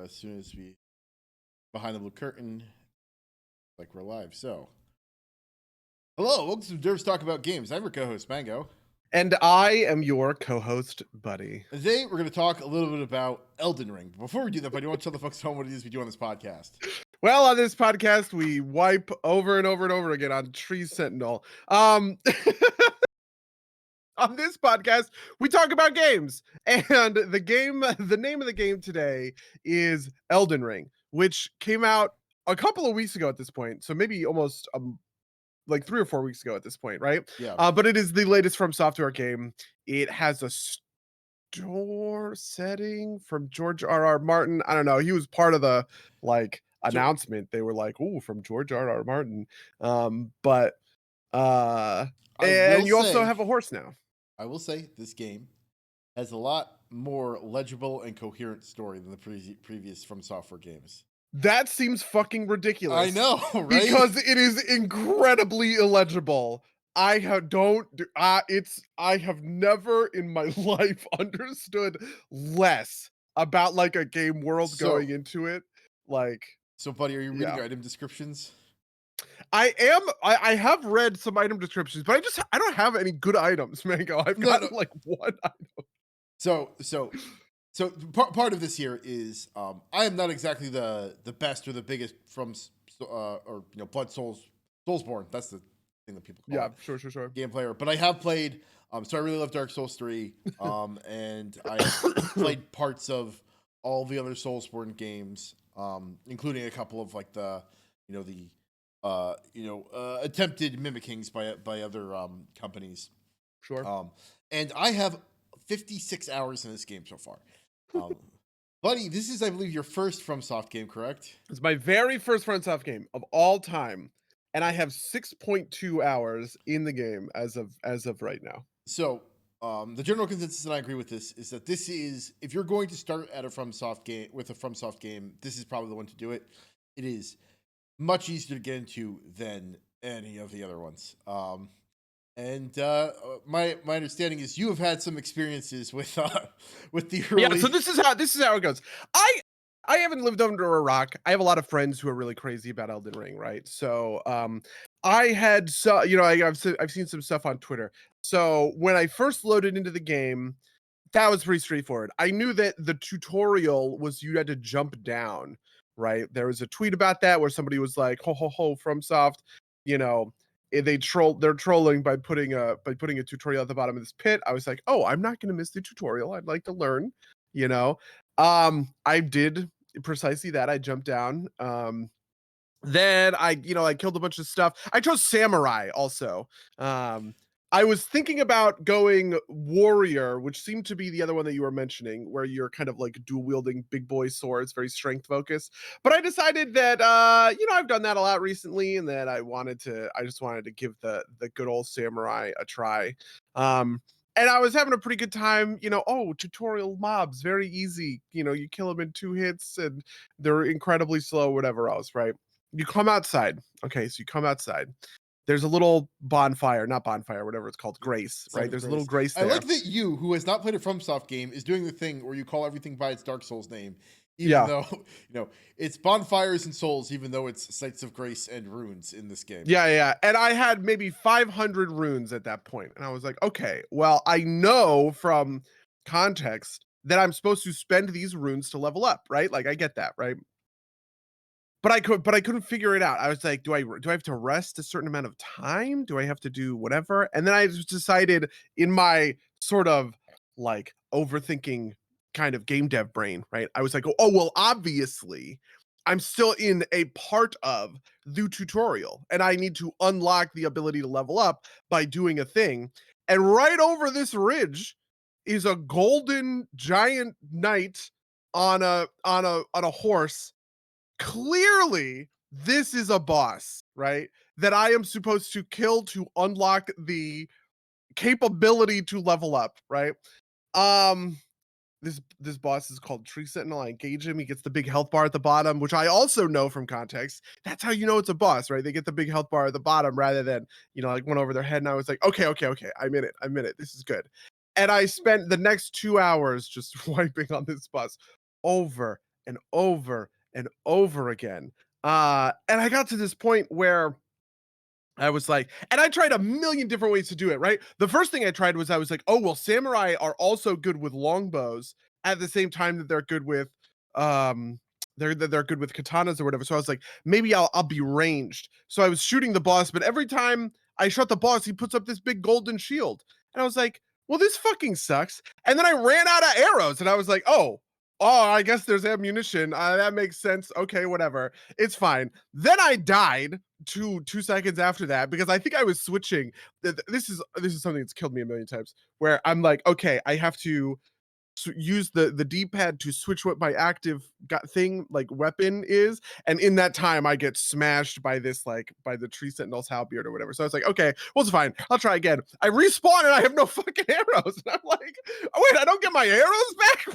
as soon as we behind the blue curtain, like we're live. So, hello, welcome to Derps Talk About Games. I'm your co-host Mango. And I am your co-host, Buddy. Today we're going to talk a little bit about Elden Ring. But before we do that, Buddy, you want to tell the folks at home what it is we do on this podcast? Well, on this podcast, we wipe over and over and over again on Tree Sentinel. On this podcast, we talk about games, and the name of the game today is Elden Ring, which came out a couple of weeks ago at this point, so maybe almost like 3 or 4 weeks ago at this point, right? Yeah. But it is the latest From Software game. It has a store setting from George R.R. Martin. I don't know. He was part of the announcement. They were like, "Oh, from George R.R. Martin." And you also have a horse now. I will say this game has a lot more legible and coherent story than the previous From Software games. That seems fucking ridiculous. I know, right? Because it is incredibly illegible. I have never in my life understood less about like a game world going into it. So, Buddy, are you reading item descriptions? I have read some item descriptions, but I don't have any good items, Mango. I've got like one item. So part of this here is I am not exactly the best or the biggest from Blood Soulsborne. That's the thing that people call it. Sure. Game player, but I have played. So I really love Dark Souls 3, and I played parts of all the other Soulsborne games, including a couple of like the attempted mimickings by other companies. Sure. And I have 56 hours in this game so far. Buddy, this is, I believe, your first FromSoft game, correct? It's my very first FromSoft game of all time, and I have 6.2 hours in the game as of right now. So, the general consensus, and I agree with this, is that this is, if you're going to start at a FromSoft game with a FromSoft game, this is probably the one to do it. It is much easier to get into than any of the other ones. And my understanding is you have had some experiences with the early... Yeah, so this is how it goes. I haven't lived under a rock. I have a lot of friends who are really crazy about Elden Ring, right? So I've seen some stuff on Twitter. So when I first loaded into the game, that was pretty straightforward. I knew that the tutorial was you had to jump down, right? There was a tweet about that where somebody was like, "Ho ho ho, FromSoft, they're trolling by putting a tutorial at the bottom of this pit." I was like, "Oh, I'm not going to miss the tutorial. I'd like to learn." I did precisely that. I jumped down. Then I killed a bunch of stuff. I chose samurai also. I was thinking about going warrior, which seemed to be the other one that you were mentioning, where you're kind of like dual wielding big boy swords, very strength focused. But I decided that I've done that a lot recently, and that I just wanted to give the good old samurai a try. And I was having a pretty good time. Tutorial mobs, very easy. You kill them in 2 hits, and they're incredibly slow. Whatever else, right? You come outside. Okay, so you come outside. There's a little bonfire, not bonfire, whatever it's called, grace, right? There's a little grace there. I like that you, who has not played a FromSoft game, is doing the thing where you call everything by its Dark Souls name, even though, it's bonfires and souls, even though it's sites of grace and runes in this game. Yeah. And I had maybe 500 runes at that point. And I was like, okay, well, I know from context that I'm supposed to spend these runes to level up, right? Like, I get that, right? But I couldn't figure it out. I was like, do I have to rest a certain amount of time? Do I have to do whatever? And then I just decided in my sort of like overthinking kind of game dev brain, right? I was like, oh, well, obviously I'm still in a part of the tutorial and I need to unlock the ability to level up by doing a thing. And right over this ridge is a golden giant knight on a horse. Clearly, this is a boss, right? That I am supposed to kill to unlock the capability to level up, right? This boss is called Tree Sentinel. I engage him. He gets the big health bar at the bottom, which I also know from context. That's how you know it's a boss, right? They get the big health bar at the bottom rather than, like went over their head. And I was like, okay. I'm in it. This is good. And I spent the next 2 hours just wiping on this boss over and over and over again. And I got to this point where I was like, and I tried a million different ways to do it, right? The first thing I tried was I was like, oh, well, samurai are also good with longbows at the same time that they're good with um they're good with katanas or whatever. So I was like, maybe I'll be ranged. So I was shooting the boss, but every time I shot the boss, he puts up this big golden shield. And I was like, well, this fucking sucks. And then I ran out of arrows and I was like, oh, I guess there's ammunition. That makes sense. Okay, whatever. It's fine. Then I died 2 seconds after that because I think I was switching. This is something that's killed me a million times. Where I'm like, okay, I have to use the D-pad to switch what my active thing like weapon is, and in that time I get smashed by this like by the tree sentinel's halberd or whatever. So I was like, okay, well it's fine. I'll try again. I respawn and I have no fucking arrows. And I'm like, oh wait, I don't get my arrows back.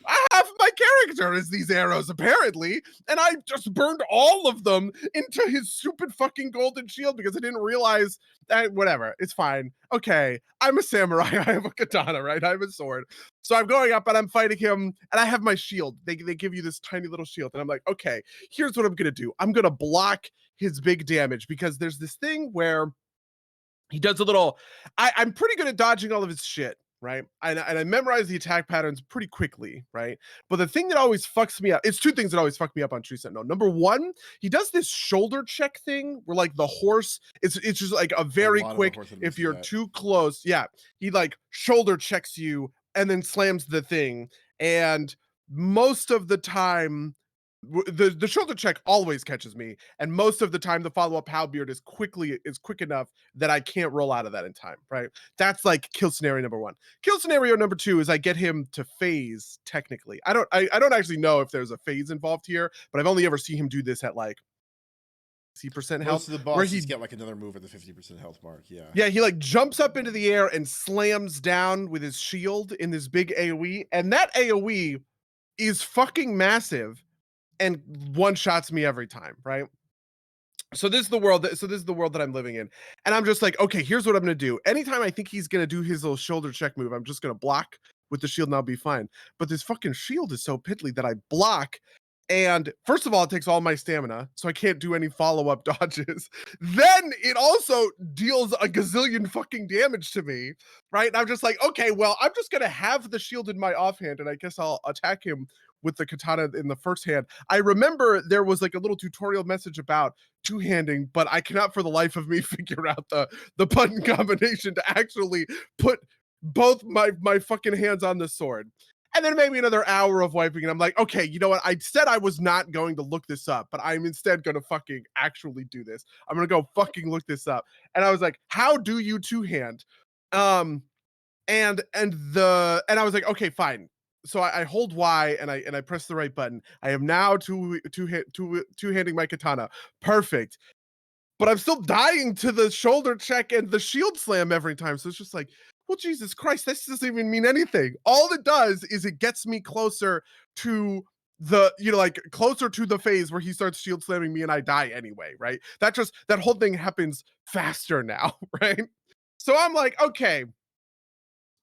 I have my character as these arrows apparently, and I just burned all of them into his stupid fucking golden shield because I didn't realize that. Whatever, it's fine. Okay, I'm a samurai. I have a katana, right? I have a sword. So I'm going up and I'm fighting him, and I have my shield. They give you this tiny little shield, and I'm like, okay, here's what I'm gonna do. I'm gonna block his big damage because there's this thing where he does a little. I'm pretty good at dodging all of his shit, right? And I memorize the attack patterns pretty quickly, right? But the thing that always fucks me up, it's two things that always fuck me up on Tree Sentinel. Number one, he does this shoulder check thing where like the horse, it's just like a very quick, if you're too close, yeah, he like shoulder checks you and then slams the thing. And most of the time, the shoulder check always catches me, and most of the time the follow-up halberd is quick enough that I can't roll out of that in time, right? That's like kill scenario number one. Kill scenario number two is I get him to phase technically. I don't actually know if there's a phase involved here, but I've only ever seen him do this at like 50% health. Most of the bosses get like another move at the 50% health mark. Yeah, he like jumps up into the air and slams down with his shield in this big AoE, and that AoE is fucking massive and one shots me every time, right? So this is the world that I'm living in. And I'm just like, okay, here's what I'm gonna do. Anytime I think he's gonna do his little shoulder check move, I'm just gonna block with the shield and I'll be fine. But this fucking shield is so piddly that I block. And first of all, it takes all my stamina, so I can't do any follow-up dodges. Then it also deals a gazillion fucking damage to me, right? And I'm just like, okay, well, I'm just gonna have the shield in my offhand, and I guess I'll attack him with the katana in the first hand. I remember there was like a little tutorial message about two-handing, but I cannot for the life of me figure out the button combination to actually put both my fucking hands on the sword. And then maybe another hour of wiping, and I'm like, okay, you know what? I said I was not going to look this up, but I'm instead going to fucking actually do this. I'm going to go fucking look this up. And I was like, how do you two-hand? And I was like, okay, fine. So I hold Y and I press the right button. I am now two-handing my katana. Perfect. But I'm still dying to the shoulder check and the shield slam every time. So it's just like, well, Jesus Christ, this doesn't even mean anything. All it does is it gets me closer to the, like closer to the phase where he starts shield slamming me and I die anyway, right? That whole thing happens faster now, right? So I'm like, okay,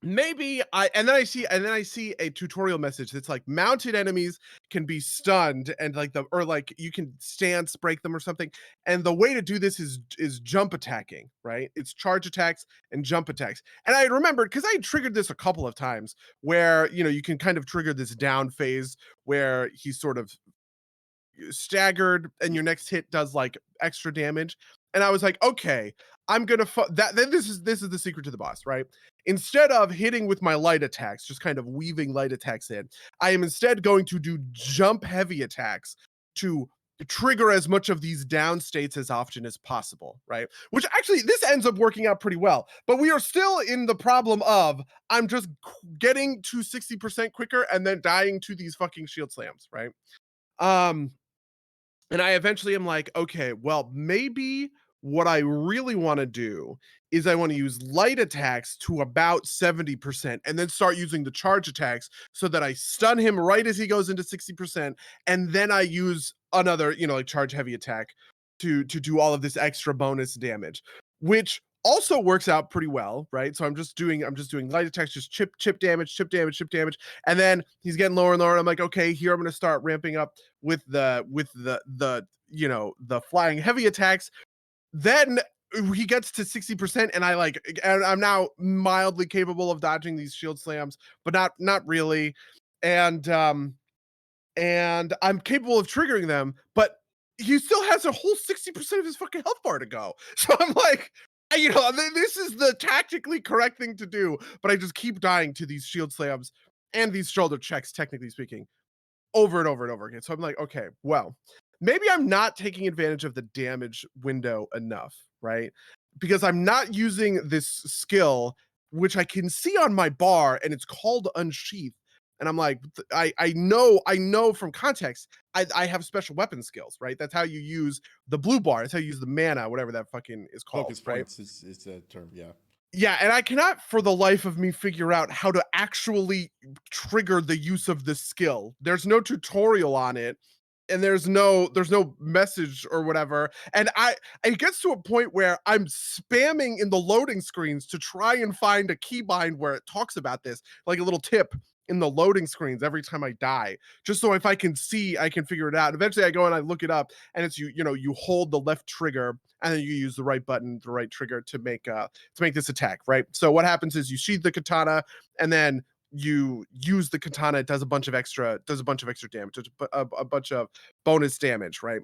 maybe and then I see a tutorial message that's like mounted enemies can be stunned and like or like you can stance break them or something, and the way to do this is jump attacking, right? It's charge attacks and jump attacks. And I remembered because I triggered this a couple of times where you can kind of trigger this down phase where he's sort of staggered and your next hit does like extra damage. And I was like, okay, I'm gonna then this is the secret to the boss, right? Instead of hitting with my light attacks, just kind of weaving light attacks in, I am instead going to do jump heavy attacks to trigger as much of these down states as often as possible, right? Which actually this ends up working out pretty well, but we are still in the problem of I'm just getting to 60% quicker and then dying to these fucking shield slams, right? And I eventually am like, okay, well, maybe what I really want to do is I want to use light attacks to about 70% and then start using the charge attacks so that I stun him right as he goes into 60%. And then I use another, like charge heavy attack to do all of this extra bonus damage, which also works out pretty well, right? So I'm just doing light attacks, just chip damage, and then he's getting lower and lower. And I'm like, okay, here I'm going to start ramping up with the the flying heavy attacks. Then he gets to 60%, and I'm now mildly capable of dodging these shield slams, but not really. And I'm capable of triggering them, but he still has a whole 60% of his fucking health bar to go. So I'm like, this is the tactically correct thing to do, but I just keep dying to these shield slams and these shoulder checks, technically speaking, over and over and over again. So I'm like, okay, well, maybe I'm not taking advantage of the damage window enough, right? Because I'm not using this skill, which I can see on my bar, and it's called Unsheath. And I'm like, I know from context, I have special weapon skills, right? That's how you use the blue bar. That's how you use the mana, whatever that fucking is called. Focus right? points is a term, yeah. Yeah, and I cannot for the life of me figure out how to actually trigger the use of this skill. There's no tutorial on it, and there's no message or whatever. And it gets to a point where I'm spamming in the loading screens to try and find a keybind where it talks about this, like a little tip in the loading screens every time I die, just so if I can see, I can figure it out. And eventually I go and I look it up, and it's you hold the left trigger, and then you use the right button, the right trigger to make this attack, right? So what happens is you sheath the katana, and then you use the katana. It does a bunch of extra damage, a bunch of bonus damage, right?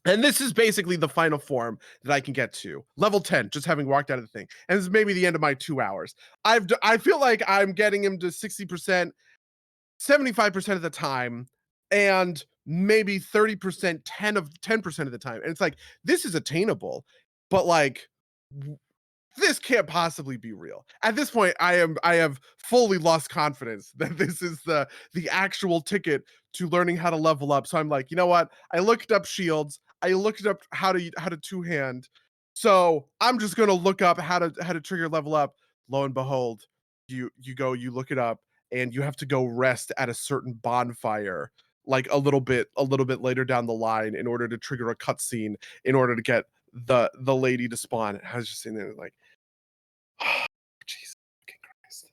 And this is basically the final form that I can get to. Level 10, just having walked out of the thing. And this is maybe the end of my 2 hours. I feel like I'm getting him to 60%, 75% of the time, and maybe 30%, 10% of the time. And it's like, this is attainable, but like this can't possibly be real. At this point, I have fully lost confidence that this is the actual ticket to learning how to level up. So I'm like, you know what? I looked up shields. I looked up how to two-hand. So I'm just gonna look up how to trigger level up. Lo and behold, you look it up, and you have to go rest at a certain bonfire, like a little bit later down the line, in order to trigger a cutscene, in order to get the lady to spawn. I was just sitting there like, oh, Jesus fucking Christ.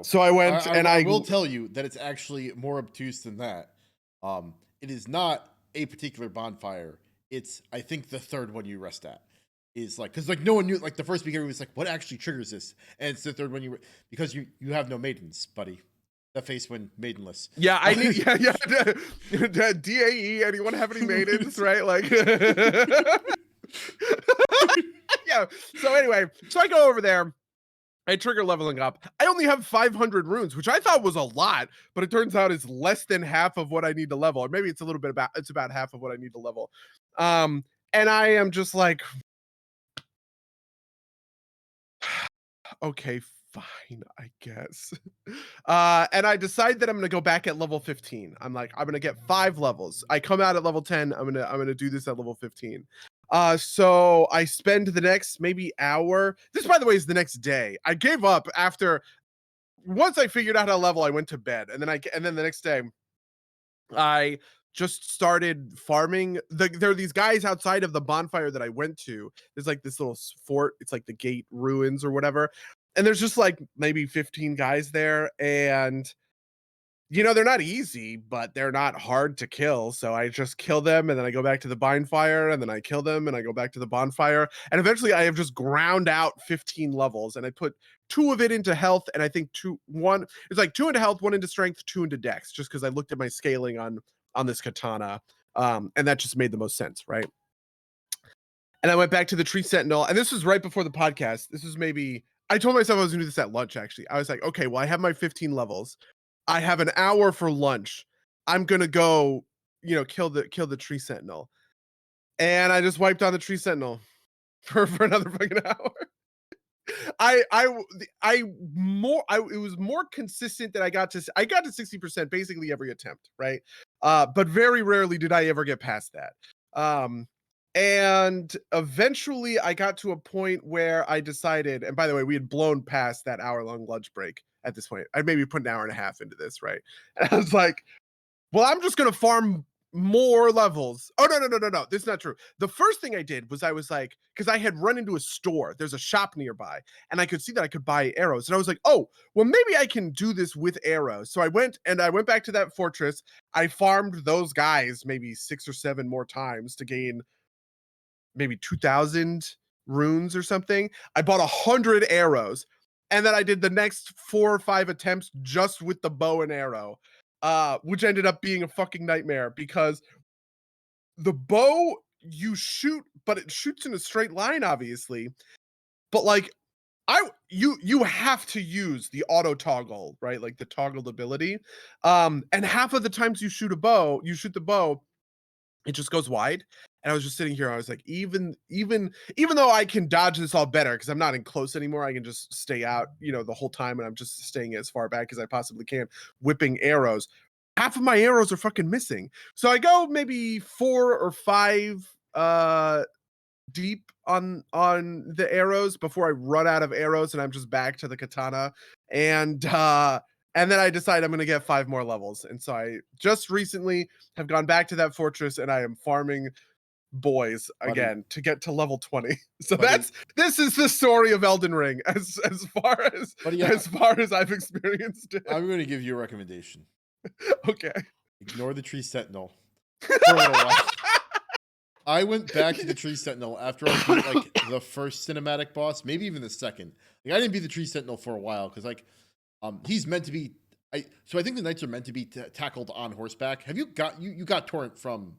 So I went and I will tell you that it's actually more obtuse than that. It is not a particular bonfire. It's, I think, the third one you rest at is like, because like no one knew, like the first beginner was like, what actually triggers this? And it's the third one because you have no maidens, buddy. The face when maidenless. Yeah, I need DAE. Anyone have any maidens? Right, like. Yeah. So anyway, so I go over there. I trigger leveling up. I only have 500 runes, which I thought was a lot, but it turns out it's less than half of what I need to level, or maybe it's about half of what I need to level. And I am just like, okay, fine, I guess. And I decide that I'm gonna go back at level 15. I'm like, I'm gonna get 5 levels. I come out at level 10. I'm gonna do this at level 15. So I spend the next maybe hour. This, by the way, is the next day. I gave up after once I figured out how to level. I went to bed, and then the next day, I just started farming. There are these guys outside of the bonfire that I went to. There's like this little fort. It's like the gate ruins or whatever. And there's just like maybe 15 guys there, and they're not easy, but they're not hard to kill. So I just kill them, and then I go back to the bonfire, and then I kill them, and I go back to the bonfire. And eventually I have just ground out 15 levels, and I put 2 of it into health, and I think it's like 2 into health, 1 into strength, 2 into dex, just because I looked at my scaling on this katana. And that just made the most sense, right? And I went back to the tree sentinel, and this was right before the podcast. This was maybe, I told myself I was gonna do this at lunch, actually. I was like, okay, well, I have my 15 levels. I have an hour for lunch. I'm gonna go, kill the tree sentinel. And I just wiped on the tree sentinel for another fucking hour. It was more consistent that I got to 60% basically every attempt, right? But very rarely did I ever get past that. And eventually I got to a point where I decided, and by the way, we had blown past that hour-long lunch break at this point. I'd maybe put an hour and a half into this, right? And I was like, well, I'm just gonna farm more levels. Oh, no. This is not true. The first thing I did was I was like, because I had run into a store. There's a shop nearby, and I could see that I could buy arrows. And I was like, oh, well, maybe I can do this with arrows. So I went back to that fortress. I farmed those guys maybe 6 or 7 more times to gain maybe 2,000 runes or something. I bought 100 arrows, and then I did the next 4 or 5 attempts just with the bow and arrow, which ended up being a fucking nightmare because the bow you shoot, but it shoots in a straight line, obviously. But like you have to use the auto toggle, right? Like the toggled ability. And half of the times you shoot the bow, it just goes wide. And I was just sitting here, I was like, even though I can dodge this all better because I'm not in close anymore, I can just stay out, the whole time, and I'm just staying as far back as I possibly can, whipping arrows. Half of my arrows are fucking missing. So I go maybe 4 or 5 deep on the arrows before I run out of arrows and I'm just back to the katana. And then I decide I'm going to get 5 more levels. And so I just recently have gone back to that fortress and I am farming boys again to get to level 20. So this is the story of Elden Ring as far as I've experienced it. I'm going to give you a recommendation. Okay. Ignore the tree sentinel for a little while. I went back to the tree sentinel after I beat like the first cinematic boss, maybe even the second. Like I didn't beat the tree sentinel for a while because like he's meant to be. So I think the knights are meant to be tackled on horseback. Have you got you got Torrent from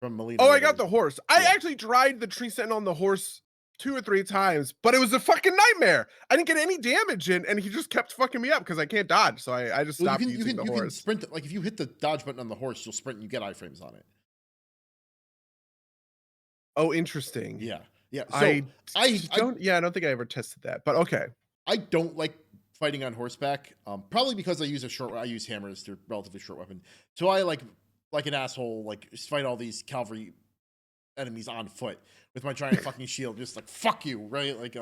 Melina? Oh, I got the horse. I actually tried the tree sentinel on the horse 2 or 3 times, but it was a fucking nightmare. I didn't get any damage in, and he just kept fucking me up because I can't dodge. So I just stopped using the horse. You can sprint. Like if you hit the dodge button on the horse, you'll sprint and you get iframes on it. Oh, interesting. Yeah. So I don't think I ever tested that, but okay. I don't like fighting on horseback, probably because I use hammers. They're relatively short weapon. So I like an asshole, like fight all these cavalry enemies on foot with my giant fucking shield, just like fuck you, right? Like,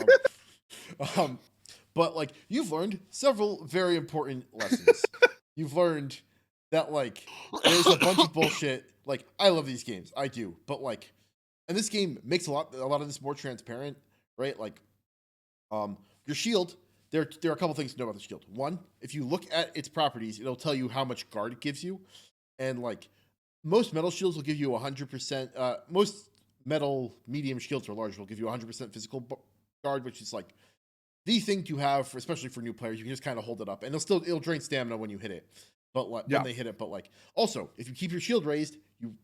but like you've learned several very important lessons. You've learned that like there's a bunch of bullshit. Like I love these games, I do, but like, and this game makes a lot of this more transparent, right? Like, your shield. There are a couple things to know about the shield. One, if you look at its properties, it'll tell you how much guard it gives you, and like most metal shields will give you 100%. Most metal medium shields or large will give you 100% physical guard, which is like the thing to have, especially for new players. You can just kind of hold it up, and it'll drain stamina when you hit it. But when they hit it, but like also if you keep your shield raised, you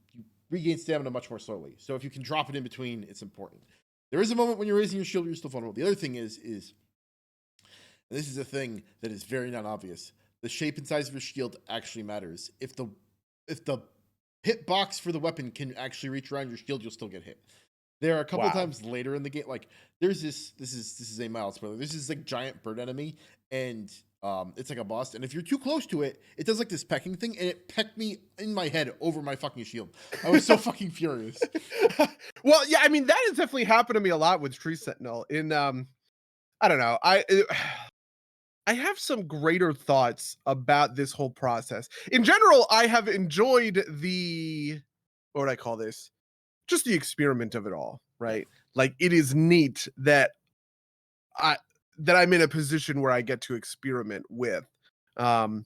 regain stamina much more slowly. So if you can drop it in between, it's important. There is a moment when you're raising your shield, you're still vulnerable. The other thing is, and this is a thing that is very non-obvious, the shape and size of your shield actually matters. If the hit box for the weapon can actually reach around your shield, you'll still get hit. There are a couple times later in the game, like there's this is a mild spoiler. This is like giant bird enemy, and it's like a boss, and if you're too close to it, it does like this pecking thing, and it pecked me in my head over my fucking shield. I was so fucking furious. Well, yeah, I mean that has definitely happened to me a lot with Tree Sentinel. In I don't know, I have some greater thoughts about this whole process. In general, I have enjoyed what would I call this? Just the experiment of it all, right? Like it is neat that I'm in a position where I get to experiment with all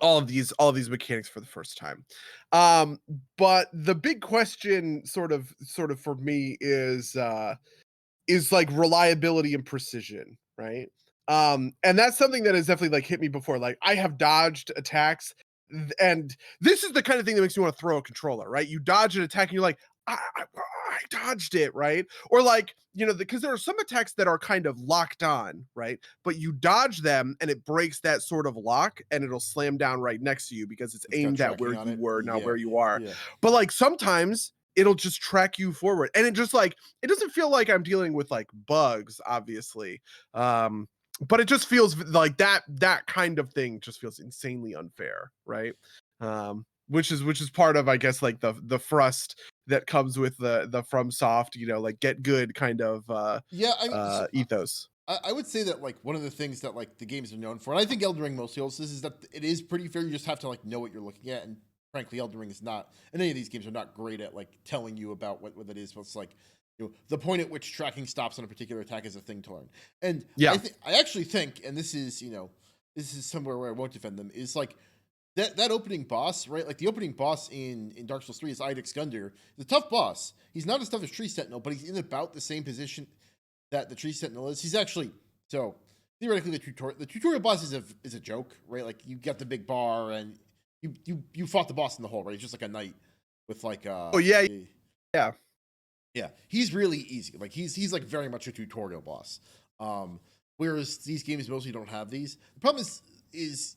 of these mechanics for the first time. But the big question sort of for me is like reliability and precision, right? And that's something that has definitely like hit me before. Like I have dodged attacks, and this is the kind of thing that makes you want to throw a controller, right? You dodge an attack and you're like, I dodged it, right? Or like, because there are some attacks that are kind of locked on, right? But you dodge them and it breaks that sort of lock and it'll slam down right next to you because it's aimed at where you were, not where you are. Yeah. But like sometimes it'll just track you forward, and it just like, it doesn't feel like I'm dealing with like bugs, obviously. But it just feels like that kind of thing just feels insanely unfair, right? Which is part of, I guess, like the frust that comes with the FromSoft, like get good kind of ethos. I would say that like one of the things that like the games are known for, and I think Elden Ring mostly also, is that it is pretty fair. You just have to like know what you're looking at and frankly, Elden Ring is not, and any of these games are not great at like telling you about what it is. But it's like, the point at which tracking stops on a particular attack is a thing to learn. And Yeah. I actually think, and this is somewhere where I won't defend them, is like that opening boss, right? Like the opening boss in Dark Souls 3 is Eidix Gundyr. He's a tough boss. He's not as tough as Tree Sentinel, but he's in about the same position that the Tree Sentinel is. He's actually, so theoretically the tutorial boss is a joke, right? Like you got the big bar and you fought the boss in the hole, right? He's just like a knight with like oh yeah, yeah. Yeah, he's really easy. Like he's like very much a tutorial boss. Whereas these games mostly don't have these. The problem is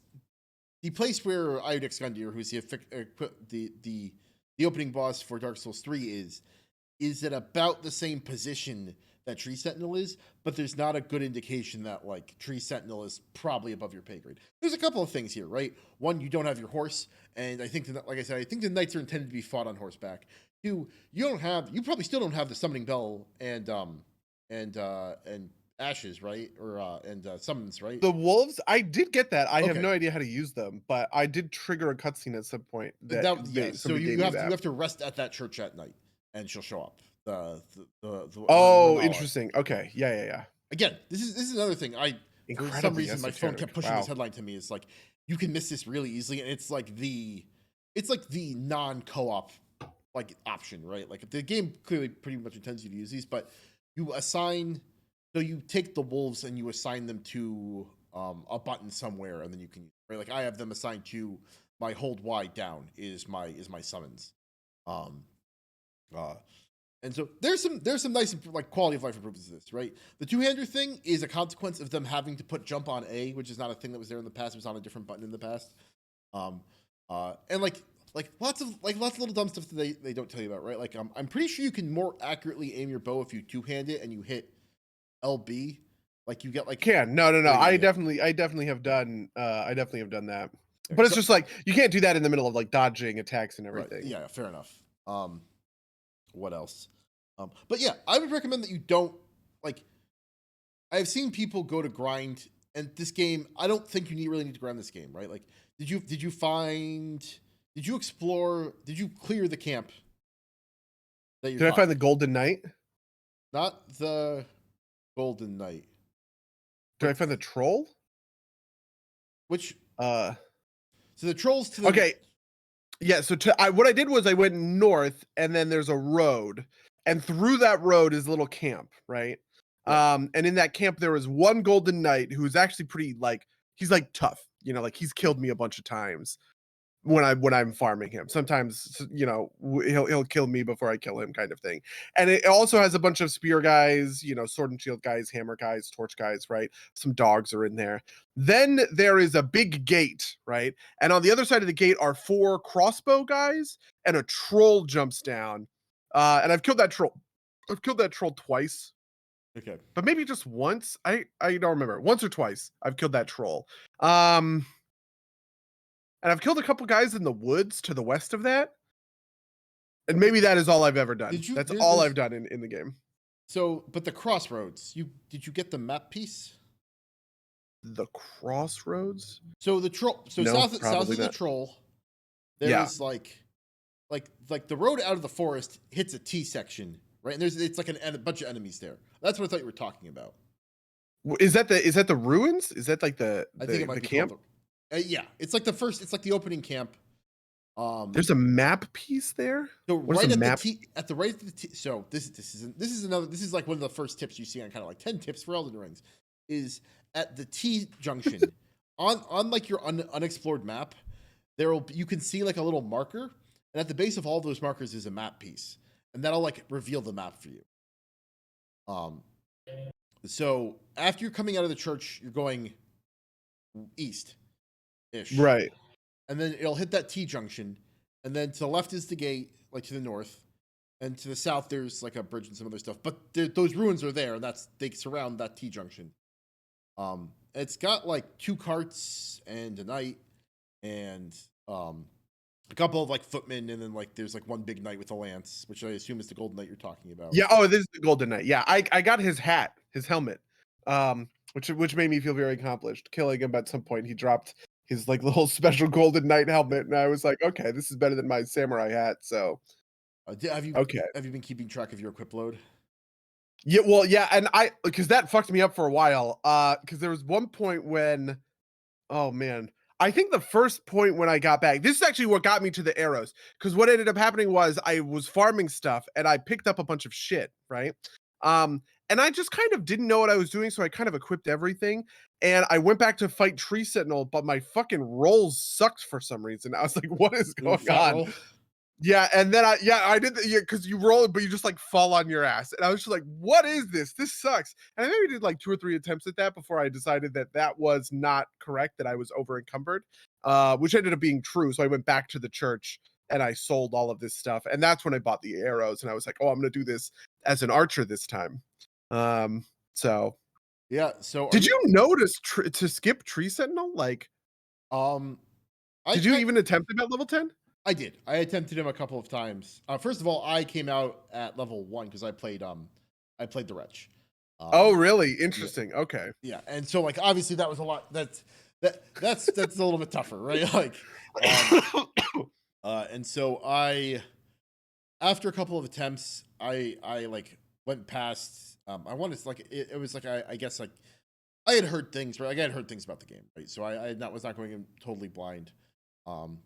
the place where Eidix Gundyr, who's the opening boss for Dark Souls 3 is at about the same position that Tree Sentinel is, but there's not a good indication that like Tree Sentinel is probably above your pay grade. There's a couple of things here, right? One, you don't have your horse, and I think that, like I said, I think the knights are intended to be fought on horseback. Two, you probably still don't have the summoning bell and ashes, right? Or and summons, right? The wolves, I did get that. I have no idea how to use them, but I did trigger a cutscene at some point. So you have to rest at that church at night, and she'll show up. Oh, interesting. Okay, yeah. Again, this is another thing. For some reason my phone kept pushing this headline to me. It's like you can miss this really easily, and it's like the non-co-op like option, right? Like the game clearly pretty much intends you to use these, but you take the wolves and you assign them to a button somewhere, and then you can, right? Like I have them assigned to my hold Y down is my summons. And so there's some nice like quality of life improvements to this, right? The two-hander thing is a consequence of them having to put jump on A, which is not a thing that was there in the past. It was on a different button in the past. And like lots of little dumb stuff that they don't tell you about, right? Like I'm pretty sure you can more accurately aim your bow if you two-hand it and you hit LB. Like you get like no. I definitely have done that. But it's just like you can't do that in the middle of like dodging attacks and everything. Right. Yeah, fair enough. What else? But yeah, I would recommend that you don't like. I've seen people go to grind, and this game, I don't think you really need to grind this game, right? Like, did you explore? Did you clear the camp? Did I find the Golden Knight? Not the Golden Knight. Did I find the troll? Which? So the trolls to the okay. Yeah, so what I did was I went north, and then there's a road, and through that road is a little camp, right? Yeah. And in that camp there was one Golden Knight who's actually pretty like he's like tough, like he's killed me a bunch of times when I'm farming him. Sometimes he'll kill me before I kill him, kind of thing. And it also has a bunch of spear guys, sword and shield guys, hammer guys, torch guys, right? Some dogs are in there. Then there is a big gate, right? And on the other side of the gate are 4 crossbow guys, and a troll jumps down. And I've killed that troll. I've killed that troll twice. Okay. But maybe just once. I don't remember. Once or twice I've killed that troll. And I've killed a couple guys in the woods to the west of that. And maybe that is all I've ever done. That's all I've done in the game. So, but the crossroads, did you get the map piece? The crossroads? So the troll, south of the troll, there's like the road out of the forest hits a T section, right? And it's like a bunch of enemies there. That's what I thought you were talking about. Is that the ruins? Is that like I think it might be camp? Yeah, it's like the opening camp. There's a map piece there. So right at the right of the T. So this is like one of the first tips you see on kind of like 10 tips for Elden Rings, is at the T junction on like your unexplored map. You can see like a little marker, and at the base of all those markers is a map piece, and that'll like reveal the map for you. So after you're coming out of the church, you're going east. Right. And then it'll hit that T junction, and then to the left is the gate, like to the north, and to the south there's like a bridge and some other stuff. But those ruins are there, and they surround that T junction. It's got like 2 carts and a knight, and a couple of like footmen, and then like there's like one big knight with a lance, which I assume is the Golden Knight you're talking about. Yeah. Oh, this is the Golden Knight. Yeah, I got his hat, his helmet, which made me feel very accomplished. Killing him at some point, he dropped his like little special golden knight helmet, and I was like, okay, this is better than my samurai hat. So Have you okay. been keeping track of your equip load? Yeah, well, yeah, and I because that fucked me up for a while. Because there was one point when, oh man, I think the first point when I got back, this is actually what got me to the arrows. Because what ended up happening was I was farming stuff and I picked up a bunch of shit, right? And I just kind of didn't know what I was doing, so I kind of equipped everything. And I went back to fight Tree Sentinel, but my fucking rolls sucked for some reason. I was like, what is Ooh, going fat on? roll. Yeah, and then I did because you roll it, but you just like fall on your ass, and I was just like, "What is this? This sucks." And I maybe did like 2 or 3 attempts at that before I decided that that was not correct, that I was over encumbered, which ended up being true. So I went back to the church and I sold all of this stuff, and that's when I bought the arrows, and I was like, "Oh, I'm gonna do this as an archer this time." So Yeah. So are did you? you notice to skip Tree Sentinel? Like, Um, I did you kind even attempt it at level 10? I did. I attempted him a couple of times. First of all, I came out at level 1 because I played the wretch. Oh, Um, really? yeah, Interesting. Okay. yeah, and so like obviously that was a lot. That's a little bit tougher, right? Like, um, and so I after a couple of attempts, I like went past. I wanted to like it was like I guess like I had heard things, right? Like I had heard things about the game, right? So I was not going in totally blind. Um,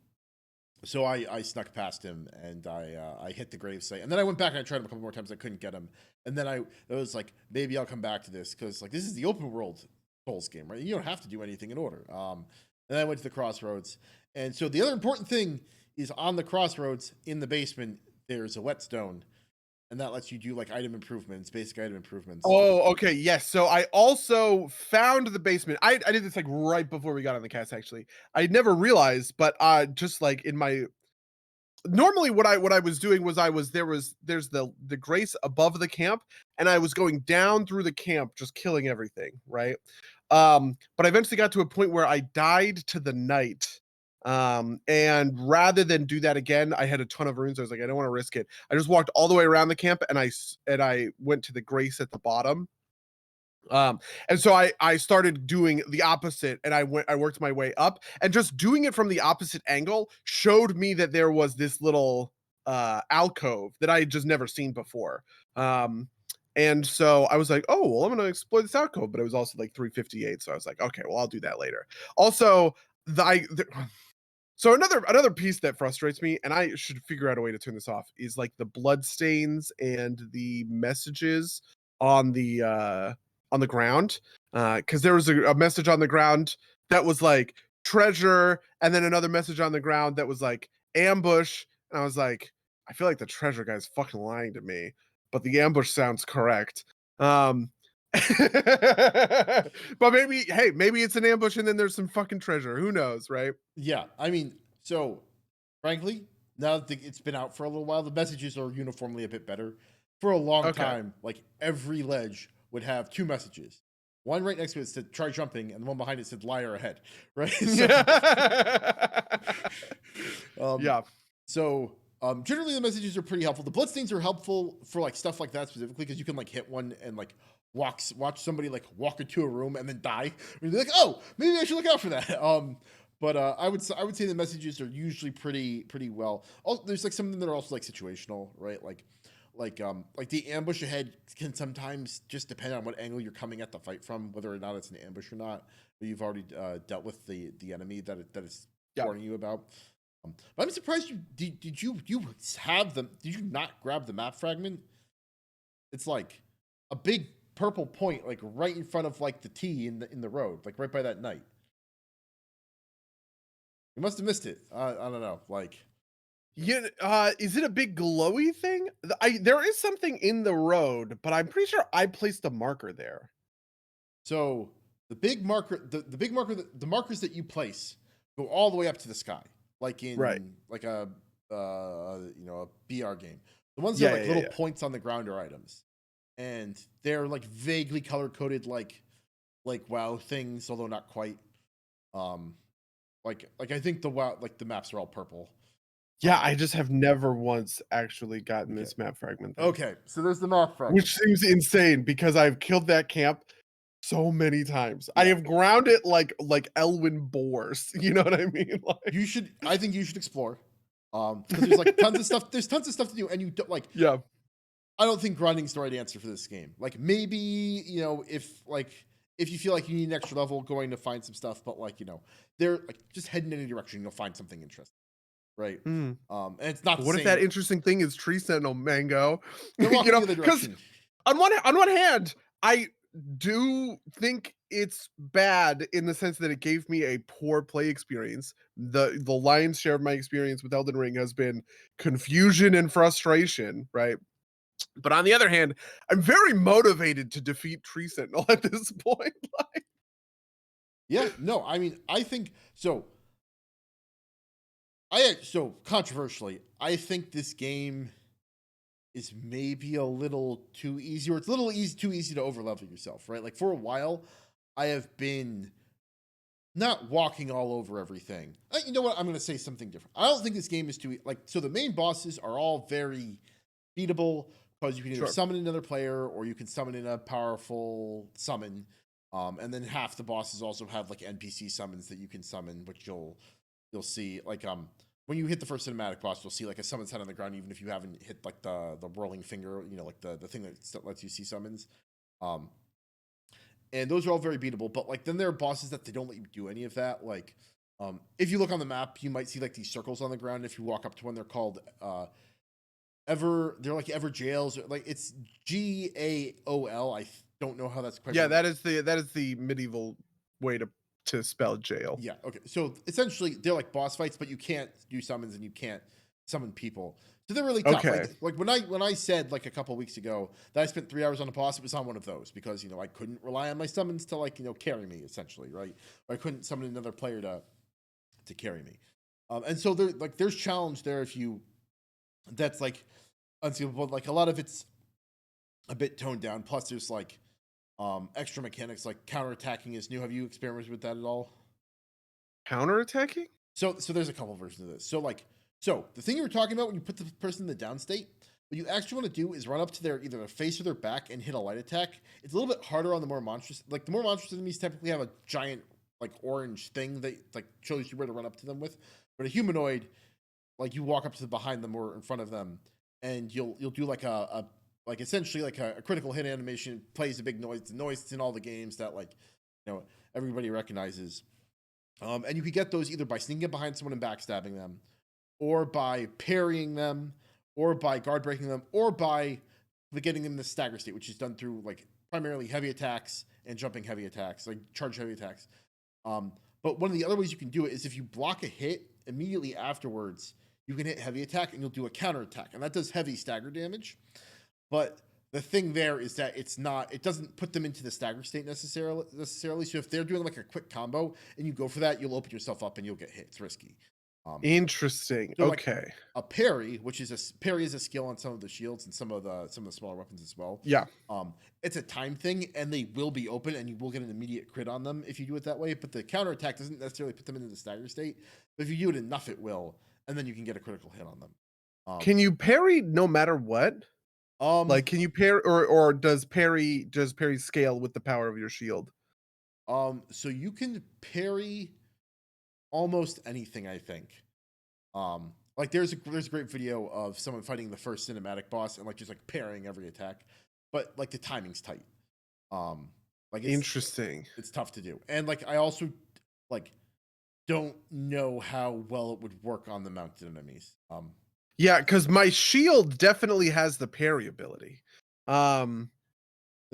so I snuck past him and I hit the gravesite, and then I went back and I tried him a couple more times. I couldn't get him, and then it was like maybe I'll come back to this because like this is the open world Souls game, right? You don't have to do anything in order. And I went to the crossroads, and so the other important thing is on the crossroads in the basement. There's a whetstone, and that lets you do like item improvements, basic item improvements. Oh, okay, yes. So I also found the basement. I did this like right before we got on the cast actually. I never realized, but just like in my normally what I was doing was there's the grace above the camp, and I was going down through the camp just killing everything, right? But I eventually got to a point where I died to the knight. And rather than do that again, I had a ton of runes. I was like, I don't want to risk it. I just walked all the way around the camp and I went to the grace at the bottom. Um, and so I started doing the opposite, and I worked my way up, and just doing it from the opposite angle showed me that there was this little alcove that I had just never seen before. And so I was like, oh well, I'm gonna explore this alcove, but it was also like 358, so I was like, okay, well, I'll do that later. Also, so another piece that frustrates me, and I should figure out a way to turn this off, is like the blood stains and the messages on the ground. Because there was a message on the ground that was like treasure, and then another message on the ground that was like ambush. And I was like, I feel like the treasure guy's fucking lying to me, but the ambush sounds correct. But maybe, hey, maybe it's an ambush and then there's some fucking treasure. Who knows, right? Yeah, I mean, so frankly, now that it's been out for a little while, the messages are uniformly a bit better. For a long Okay. time, like every ledge would have 2 messages. One right next to it said "try jumping," and the one behind it said "liar ahead." Right? So, um, Yeah. so generally the messages are pretty helpful. The bloodstains are helpful for like stuff like that specifically because you can like hit one and like watch somebody like walk into a room and then die. And you're like, oh, maybe I should look out for that. But I would say the messages are usually pretty well. Also, there's like some of them that are also like situational, right? Like the ambush ahead can sometimes just depend on what angle you're coming at the fight from, whether or not it's an ambush or not. But you've already dealt with the enemy that is Yeah. warning you about. But I'm surprised you have them. Did you not grab the map fragment? It's like a big purple point, like right in front of like the T in the road, like right by that knight. You must have missed it. I don't know. Like, Yeah, is it a big glowy thing? There is something in the road, but I'm pretty sure I placed a marker there. so the big marker, the big marker, the markers that you place go all the way up to the sky, like Right. in like a a BR game. The ones that are Yeah, like yeah, little yeah. points on the ground are items, and they're like vaguely color coded, like WoW things, although not quite. Um, like I think the WoW like the maps are all purple. Yeah, I just have never once actually gotten Okay. this map fragment thing. Okay, so there's the map fragment. Which seems insane because I've killed that camp so many times. I Yeah. have ground it like Elwyn boars. You know what I mean? Like, I think you should explore. Because there's like tons of stuff. There's tons of stuff to do, and you don't like. yeah. I don't think grinding's the right answer for this game. Like maybe if you feel like you need an extra level, going to find some stuff, but like they're like just head in any direction, you'll find something interesting, right? Mm. And it's not But the what if same. that interesting thing is Tree Sentinel, Mango? They're walking You know, the other because direction. on one hand, I do think it's bad in the sense that it gave me a poor play experience. The lion's share of my experience with Elden Ring has been confusion and frustration, right? But on the other hand, I'm very motivated to defeat Tree Sentinel at this point. Like, Yeah, no, I mean, I think so. So controversially, I think this game is maybe a little too easy, or it's a little too easy to overlevel yourself, right? Like for a while, I have been not walking all over everything. You know what? I'm going to say something different. I don't think this game is too like. So the main bosses are all very beatable because you can either sure. summon another player or you can summon in a powerful summon. And then half the bosses also have like NPC summons that you can summon, which you'll see like when you hit the first cinematic boss, you'll see like a summon set on the ground, even if you haven't hit like the rolling finger, like the thing that lets you see summons. And those are all very beatable, but like then there are bosses that they don't let you do any of that. Like if you look on the map, you might see like these circles on the ground. If you walk up to one, they're called they're like ever jails. Like it's GAOL. I don't know how that's quite. Yeah, that is the medieval way to spell jail. Yeah. Okay. So essentially, they're like boss fights, but you can't do summons and you can't summon people. So they're really tough. Okay. Like when I said like a couple weeks ago that I spent 3 hours on a boss, it was on one of those because I couldn't rely on my summons to like carry me essentially, right? Or I couldn't summon another player to carry me. And so there's challenge there if you that's like unseeable. Like a lot of it's a bit toned down. Plus, there's like extra mechanics like counterattacking is new. Have you experimented with that at all? Counterattacking? So there's a couple versions of this. So the thing you were talking about when you put the person in the down state, what you actually want to do is run up to either their face or their back and hit a light attack. It's a little bit harder on the more monstrous. Like the more monstrous enemies typically have a giant like orange thing that like shows you where to run up to them with. But a humanoid, like you walk up to behind them or in front of them, and you'll do like a like essentially like a critical hit animation, plays a big noise. The noise is in all the games that like everybody recognizes. And you can get those either by sneaking up behind someone and backstabbing them, or by parrying them, or by guard breaking them, or by getting them in the stagger state, which is done through like primarily heavy attacks and jumping heavy attacks, like charge heavy attacks. But one of the other ways you can do it is if you block a hit immediately afterwards, you can hit heavy attack and you'll do a counter attack, and that does heavy stagger damage. But the thing there is that it doesn't put them into the stagger state necessarily. So if they're doing like a quick combo and you go for that, you'll open yourself up and you'll get hit. It's risky. Interesting. So okay. Like a parry, which is a skill on some of the shields and some of the smaller weapons as well. Yeah. It's a time thing, and they will be open, and you will get an immediate crit on them if you do it that way. But the counterattack doesn't necessarily put them into the stagger state. But if you do it enough, it will, and then you can get a critical hit on them. Can you parry no matter what? Like, can you parry, or does parry scale with the power of your shield? So you can parry almost anything, I think. Like there's a great video of someone fighting the first cinematic boss and like just like parrying every attack, but like the timing's tight. Like Interesting. It's tough to do, and like I also like don't know how well it would work on the mounted enemies. Yeah, because my shield definitely has the parry ability. The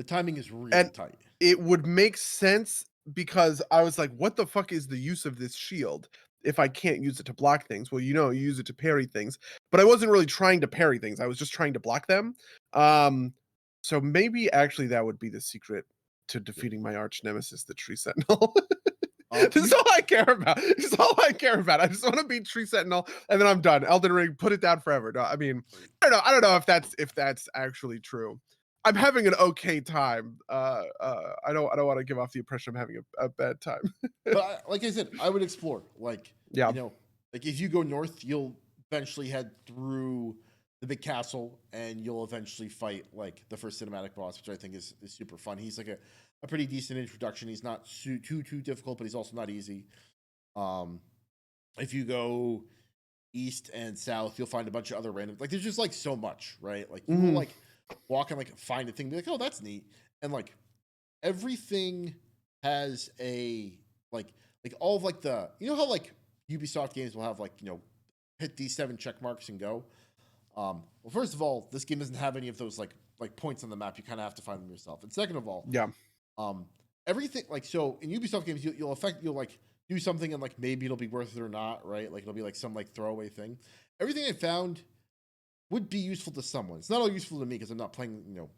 timing is really tight. It would make sense because I was like, what the fuck is the use of this shield if I can't use it to block things? Well, you use it to parry things. But I wasn't really trying to parry things. I was just trying to block them. So maybe actually that would be the secret to defeating my arch nemesis, the Tree Sentinel. This is all I care about. This is all I care about. I just want to beat Tree Sentinel, and then I'm done. Elden Ring, put it down forever. No, I mean, I don't know if that's actually true. I'm having an okay time. I don't want to give off the impression I'm having a bad time. But like I said, I would explore. Like yeah, like if you go north, you'll eventually head through the big castle, and you'll eventually fight like the first cinematic boss, which I think is super fun. He's like a pretty decent introduction. He's not too difficult, but he's also not easy. Um, if you go east and south, you'll find a bunch of other random, like there's just like so much, right? Like you will like walk and like find a thing, be like, oh, that's neat, and like everything has a like all of like the, you know how like Ubisoft games will have like, you know, hit these 7 check marks and go. Well, first of all, this game doesn't have any of those like points on the map. You kind of have to find them yourself. And second of all, Yeah. Everything, like, so in Ubisoft games, you'll like do something and like maybe it'll be worth it or not, right? Like it'll be like some like throwaway thing. Everything I found would be useful to someone. It's not all useful to me because I'm not playing, you know,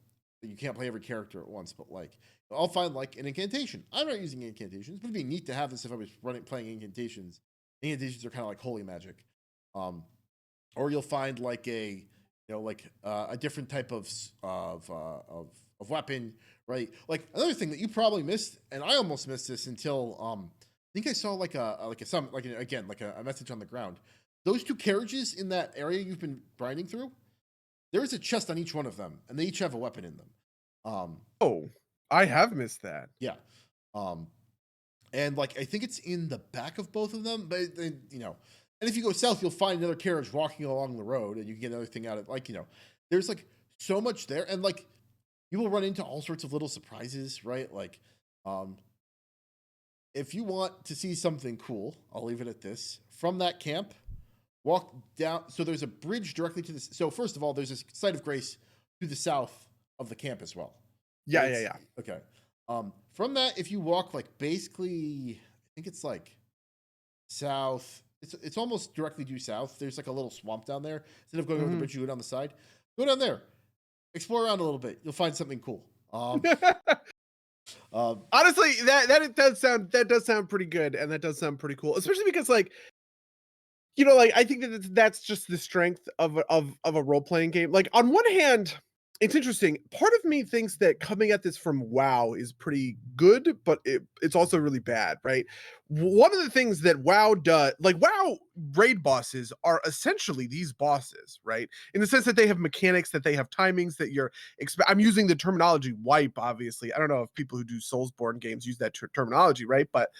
you can't play every character at once, but like I'll find like an incantation. I'm not using incantations, but it'd be neat to have this if I was playing incantations. Incantations are kind of like holy magic. Or you'll find like a, you know, like a different type of weapon, right? Like another thing that you probably missed, and I almost missed this until I think I saw like a message on the ground. Those 2 carriages in that area you've been grinding through, there is a chest on each one of them, and they each have a weapon in them. Oh, I have missed that. Yeah. And like I think it's in the back of both of them, but you know, and if you go south, you'll find another carriage walking along the road, and you can get another thing out of, like, you know, there's like so much there, and like you will run into all sorts of little surprises, right? Like, if you want to see something cool, I'll leave it at this. From that camp, walk down. So there's a bridge directly to this. So first of all, there's a site of grace to the south of the camp as well. Yeah. Okay. From that, if you walk like basically, I think it's like south. It's almost directly due south. There's like a little swamp down there. Instead of going over the bridge, you go down the side. Go down there, explore around a little bit. You'll find something cool. Honestly, that does sound pretty good, and that does sound pretty cool, especially because like, you know, like I think that that's just the strength of a role playing game. Like on one hand, it's interesting. Part of me thinks that coming at this from WoW is pretty good, but it's also really bad, right? One of the things that WoW does, like WoW raid bosses are essentially these bosses, right? In the sense that they have mechanics, that they have timings, that I'm using the terminology wipe, obviously. I don't know if people who do Soulsborne games use that terminology, right? But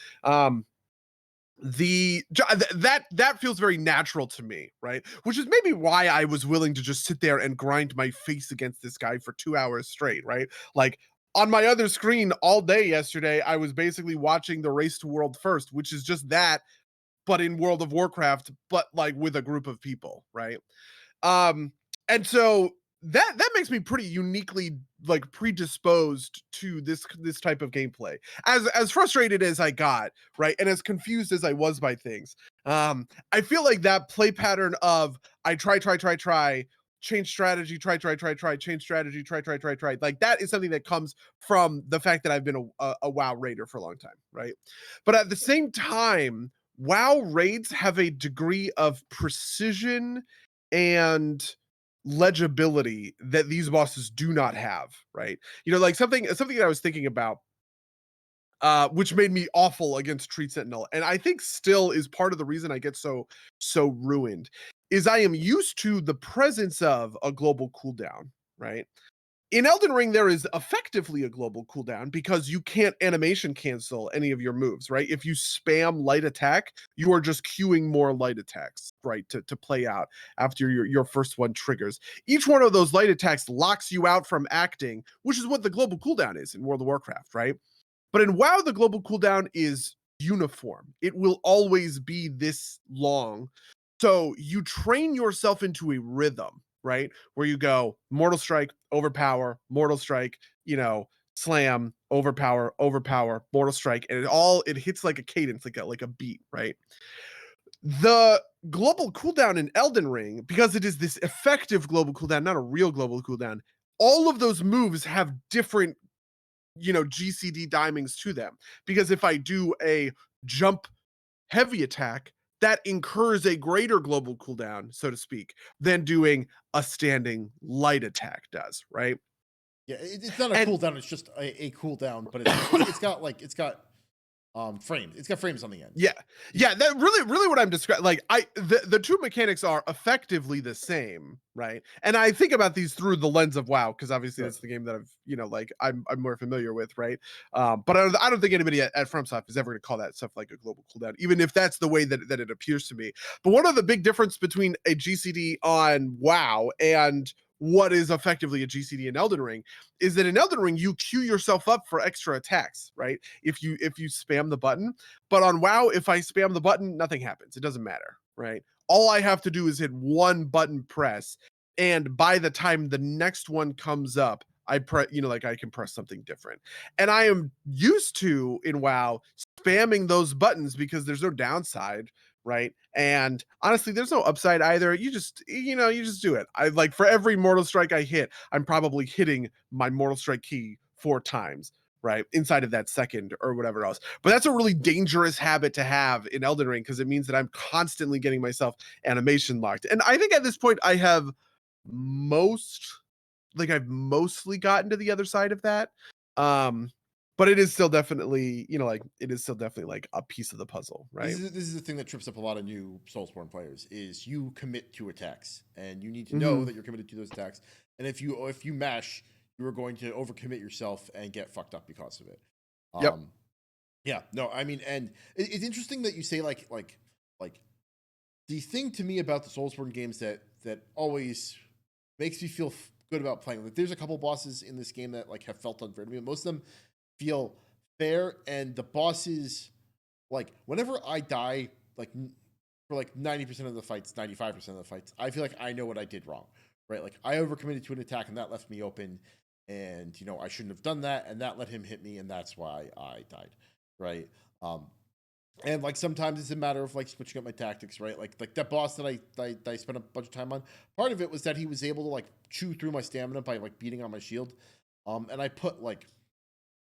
that feels very natural to me, right? Which is maybe why I was willing to just sit there and grind my face against this guy for 2 hours straight, right? Like on my other screen all day yesterday, I was basically watching the Race to World First, which is just that, but in World of Warcraft, but like with a group of people, right? And so that makes me pretty uniquely like predisposed to this type of gameplay. As frustrated as I got, right, and as confused as I was by things, I feel like that play pattern of I try, change strategy, try, change strategy, try. Like that is something that comes from the fact that I've been a WoW raider for a long time, right? But at the same time, WoW raids have a degree of precision and legibility that these bosses do not have, right? You know, like something that I was thinking about, which made me awful against Tree Sentinel, and I think still is part of the reason I get so ruined, is I am used to the presence of a global cooldown, right? In Elden Ring, there is effectively a global cooldown because you can't animation cancel any of your moves, right? If you spam light attack, you are just queuing more light attacks, right, to play out after your first one triggers. Each one of those light attacks locks you out from acting, which is what the global cooldown is in World of Warcraft, right? But in WoW, the global cooldown is uniform. It will always be this long. So you train yourself into a rhythm, right? Where you go Mortal Strike, overpower, Mortal Strike, you know, slam, overpower, Mortal Strike, and it hits like a cadence, like a beat, right? The global cooldown in Elden Ring, because it is this effective global cooldown, not a real global cooldown, all of those moves have different, you know, GCD dimings to them. Because if I do a jump heavy attack, that incurs a greater global cooldown, so to speak, than doing a standing light attack does, right? Yeah, it's not a And cooldown. It's just a cooldown, but it's got frames. It's got frames on the end. Yeah. Yeah, that really what I'm describing, like, the two mechanics are effectively the same, right? And I think about these through the lens of WoW, because obviously Sure. that's the game that I've, like, I'm more familiar with, right? But I don't think anybody at FromSoft is ever gonna call that stuff like a global cooldown, even if that's the way that it appears to me. But one of the big difference between a GCD on WoW and what is effectively a GCD in Elden Ring is that in Elden Ring you queue yourself up for extra attacks, right? If you spam the button. But on WoW, if I spam the button, nothing happens. It doesn't matter, right? All I have to do is hit one button press, and by the time the next one comes up, I press, like I can press something different. And I am used to in WoW spamming those buttons because there's no downside, right? And honestly, there's no upside either. You just do it. I like for every mortal strike I hit, I'm probably hitting my mortal strike key 4 times, right? Inside of that second or whatever else. But that's a really dangerous habit to have in Elden Ring because it means that I'm constantly getting myself animation locked. And I think at this point I have most I've mostly gotten to the other side of that. Um but it is still definitely, it is still definitely like a piece of the puzzle, right? This is the thing that trips up a lot of new Soulsborne players is you commit to attacks and you need to know Mhm. that you're committed to those attacks. And if you mash, you are going to overcommit yourself and get fucked up because of it. Yep. Um, yeah, no, I mean, and it's interesting that you say like the thing to me about the Soulsborne games that always makes me feel good about playing. Like, there's a couple bosses in this game that like have felt unfair to me. Most of them feel fair, and the bosses, like whenever I die, like for like 90% of the fights, 95% of the fights, I feel like I know what I did wrong, right? Like I overcommitted to an attack and that left me open, and I shouldn't have done that, and that let him hit me, and that's why I died, right? Um, and like sometimes it's a matter of like switching up my tactics, right? Like that boss that I spent a bunch of time on. Part of it was that he was able to like chew through my stamina by like beating on my shield, and I put like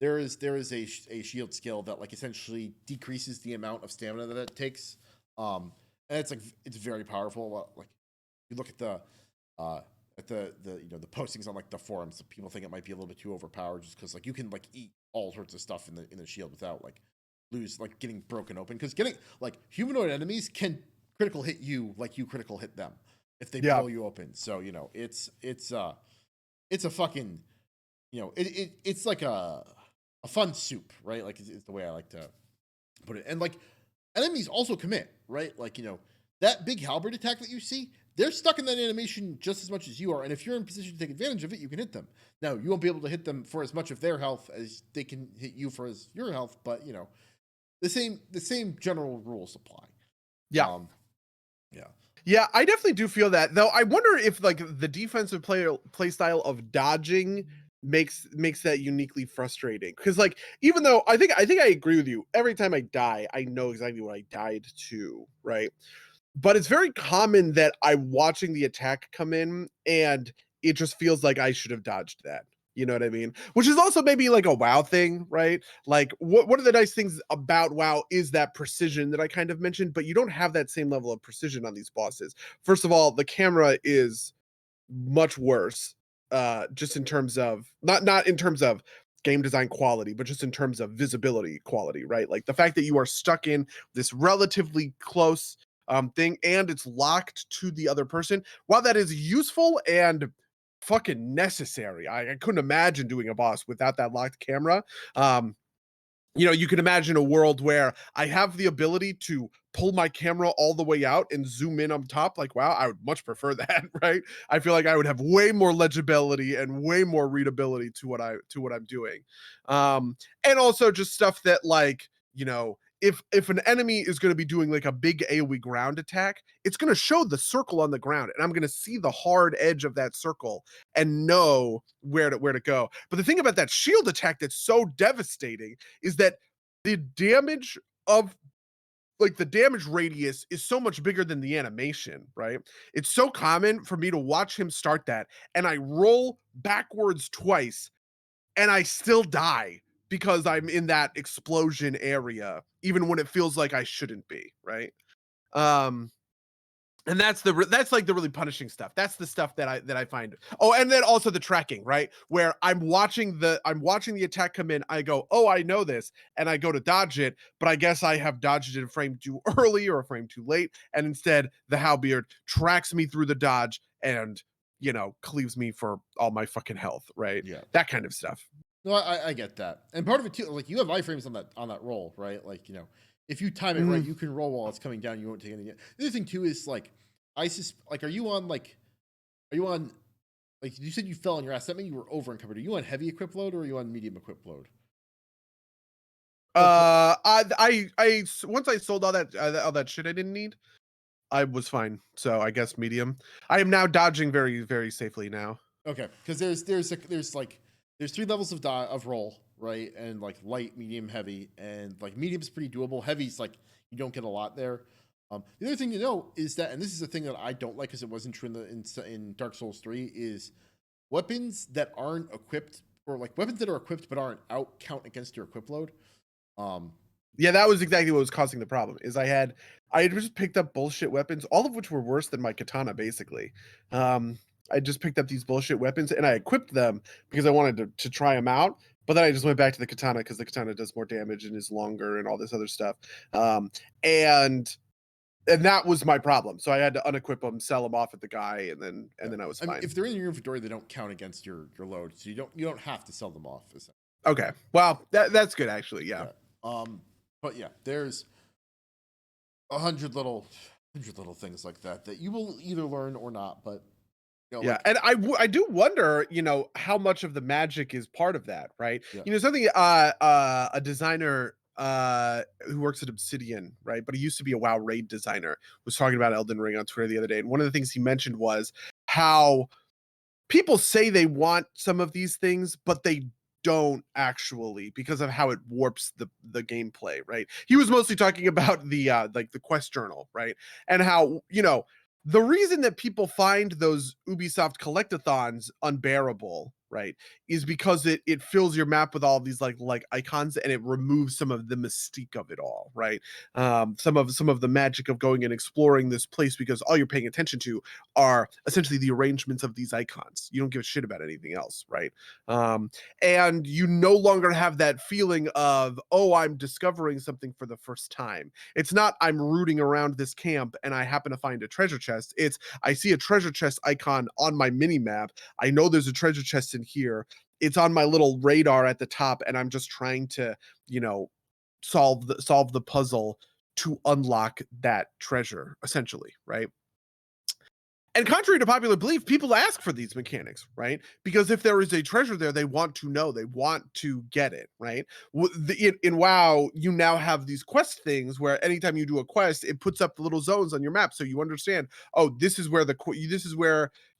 there is a shield skill that like essentially decreases the amount of stamina that it takes, and it's very powerful. Like you look uh at the postings on like the forums, people think it might be a little bit too overpowered just because like you can like eat all sorts of stuff in the shield without like lose like getting broken open, because getting like humanoid enemies can critical hit you like you critical hit them if they Yeah. blow you open. So it's a fucking it's like a fun soup, right? Like it's the way I like to put it. And like enemies also commit, right? Like that big halberd attack that you see, they're stuck in that animation just as much as you are. And if you're in position to take advantage of it, you can hit them. Now you won't be able to hit them for as much of their health as they can hit you for as your health, but the same general rules apply. Yeah. Um, yeah. Yeah, I definitely do feel that. Though I wonder if like the defensive play style of dodging makes that uniquely frustrating. Because like even though I think I agree with you, every time I die, I know exactly what I died to, right? But it's very common that I'm watching the attack come in and it just feels like I should have dodged that. You know what I mean? Which is also maybe like a WoW thing, right? Like one of the nice things about WoW is that precision that I kind of mentioned, but you don't have that same level of precision on these bosses. First of all, the camera is much worse, just in terms of not in terms of game design quality, but just in terms of visibility quality, right? Like the fact that you are stuck in this relatively close thing and it's locked to the other person. While that is useful and fucking necessary, I couldn't imagine doing a boss without that locked camera. Um, you can imagine a world where I have the ability to pull my camera all the way out and zoom in on top. Like, wow, I would much prefer that, right? I feel like I would have way more legibility and way more readability to what I'm doing. And also just stuff that like, if an enemy is going to be doing like a big AoE ground attack, it's going to show the circle on the ground, and I'm going to see the hard edge of that circle and know where to go. But the thing about that shield attack that's so devastating is that the damage of like the damage radius is so much bigger than the animation, right? It's so common for me to watch him start that and I roll backwards twice and I still die because I'm in that explosion area, even when it feels like I shouldn't be, right? Um, And that's like the really punishing stuff. That's the stuff that I find. Oh, and then also the tracking, right? Where I'm watching the attack come in. I go, oh, I know this, and I go to dodge it, but I guess I have dodged it a frame too early or a frame too late, and instead the Halberd tracks me through the dodge and cleaves me for all my fucking health, right? Yeah. That kind of stuff. No, I get that, and part of it too, like you have iframes on that roll, right? Like if you time it right, Mhm. you can roll while it's coming down. You won't take any. The other thing too is like, like, are you on like you said you fell on your ass? That means you were over encumbered. Are you on heavy equip load or are you on medium equip load? Once I sold all that shit I didn't need, I was fine. So I guess medium. I am now dodging very, very safely now. Okay, because there's 3 levels of roll, right? And like light, medium, heavy, and like medium's pretty doable. Heavy's like you don't get a lot there. The other thing to know is that, and this is the thing that I don't like because it wasn't true in Dark Souls 3, is weapons that aren't equipped, or like weapons that are equipped but aren't out count against your equip load. Um, Yeah, that was exactly what was causing the problem. Is I had just picked up bullshit weapons, all of which were worse than my katana, basically. I just picked up these bullshit weapons and I equipped them because I wanted to try them out. But then I just went back to the katana because the katana does more damage and is longer and all this other stuff. Um, and and that was my problem. So I had to unequip them, sell them off at the guy, and then I was I mean, fine. if they're in your inventory, they don't count against your load, so you don't have to sell them off. Okay, well that's good actually. Yeah. Yeah. But yeah, there's 100 little things like that you will either learn or not. But Yeah, like, and I do wonder, how much of the magic is part of that, right? yeah, Something a designer who works at Obsidian, right? But he used to be a WoW raid designer, was talking about Elden Ring on Twitter the other day, and one of the things he mentioned was how people say they want some of these things, but they don't actually because of how it warps the gameplay, right? He was mostly talking about the like the quest journal, right? And how, the reason that people find those Ubisoft collectathons unbearable, right, is because it fills your map with all these like icons and it removes some of the mystique of it all, right? Some of the magic of going and exploring this place because all you're paying attention to are essentially the arrangements of these icons. You don't give a shit about anything else, right? Um, and you no longer have that feeling of, oh, I'm discovering something for the first time. It's not I'm rooting around this camp and I happen to find a treasure chest. It's I see a treasure chest icon on my mini map. I know there's a treasure chest in here. It's on my little radar at the top, and I'm just trying to, you know, solve the puzzle to unlock that treasure, essentially, right? And contrary to popular belief, people ask for these mechanics, right? Because if there is a treasure there, they want to know, they want to get it, right? In WoW, you now have these quest things where anytime you do a quest, it puts up the little zones on your map, so you understand. Oh, this is where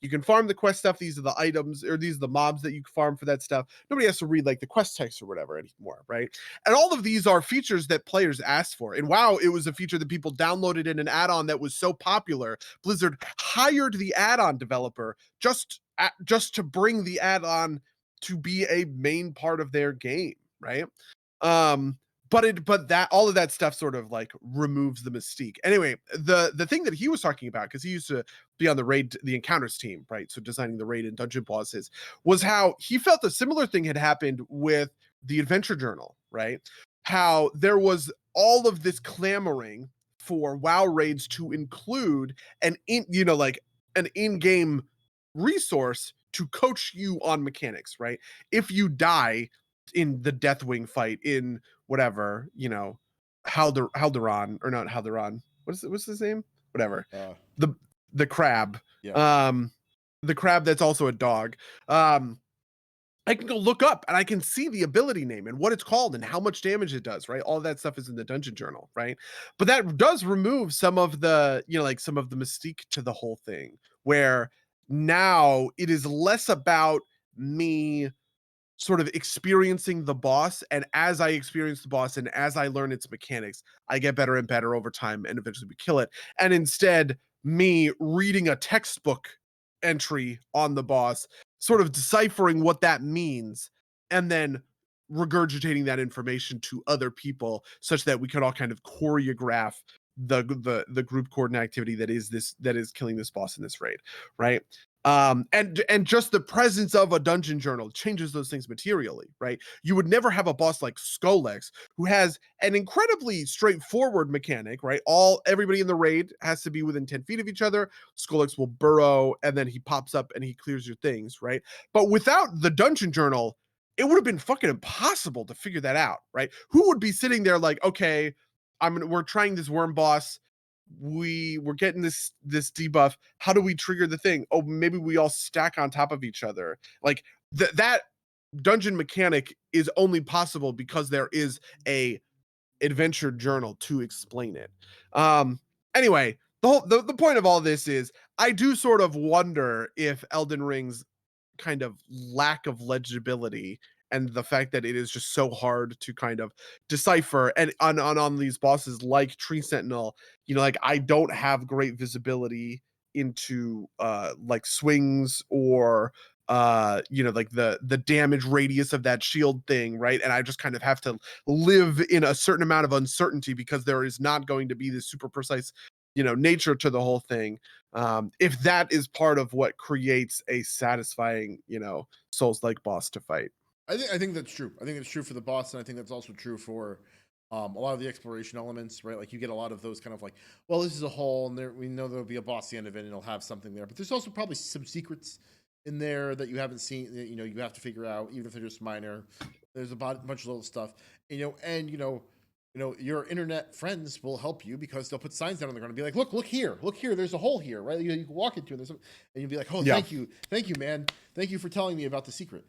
you can farm the quest stuff. These are the items, or these are the mobs that you farm for that stuff. Nobody has to read like the quest text or whatever anymore, right? And all of these are features that players asked for. In WoW, it was a feature that people downloaded in an add-on that was so popular Blizzard hired the add-on developer just to bring the add-on to be a main part of their game, right? Um, but that all of that stuff sort of like removes the mystique. Anyway, the thing that he was talking about, because he used to be on the encounters team, right? So designing the raid and dungeon bosses, was how he felt a similar thing had happened with the adventure journal, right? How there was all of this clamoring for WoW raids to include an in-game resource to coach you on mechanics, right? If you die in the Deathwing fight in whatever, Halderon or not Halderon. What's his name? Whatever. uh, The the crab. yeah, Um the crab that's also a dog. I can go look up and I can see the ability name and what it's called and how much damage it does, right? All that stuff is in the dungeon journal, right? But that does remove some of the, like some of the mystique to the whole thing, where now it is less about me sort of experiencing the boss, and as I experience the boss and as I learn its mechanics, I get better and better over time and eventually we kill it. And instead me reading a textbook entry on the boss, sort of deciphering what that means, and then regurgitating that information to other people such that we could all kind of choreograph the group coordinate activity that is killing this boss in this raid, right? And just the presence of a dungeon journal changes those things materially, right? You would never have a boss like Skolex, who has an incredibly straightforward mechanic, right? Everybody in the raid has to be within 10 feet of each other. Skolex will burrow, and then he pops up and he clears your things, right? But without the dungeon journal, it would have been fucking impossible to figure that out, right? Who would be sitting there like, okay, we're trying this worm boss, we're getting this debuff, how do we trigger the thing? Oh, maybe we all stack on top of each other. Like that dungeon mechanic is only possible because there is a adventure journal to explain it. Anyway, the point of all this is I do sort of wonder if Elden Ring's kind of lack of legibility and the fact that it is just so hard to kind of decipher, and on these bosses like Tree Sentinel, like I don't have great visibility into like swings or like the damage radius of that shield thing, right? And I just kind of have to live in a certain amount of uncertainty because there is not going to be this super precise nature to the whole thing. If that is part of what creates a satisfying Souls-like boss to fight. I think that's true. I think it's true for the boss, and I think that's also true for a lot of the exploration elements, right? Like you get a lot of those kind of like, well, this is a hole, and we know there'll be a boss at the end of it, and it'll have something there. But there's also probably some secrets in there that you haven't seen. That, you have to figure out, even if they're just minor. There's a bunch of little stuff, and your internet friends will help you because they'll put signs down on the ground and be like, look here, there's a hole here, right? You can walk into it, and you'll be like, oh, Yeah. thank you, man, thank you for telling me about the secret.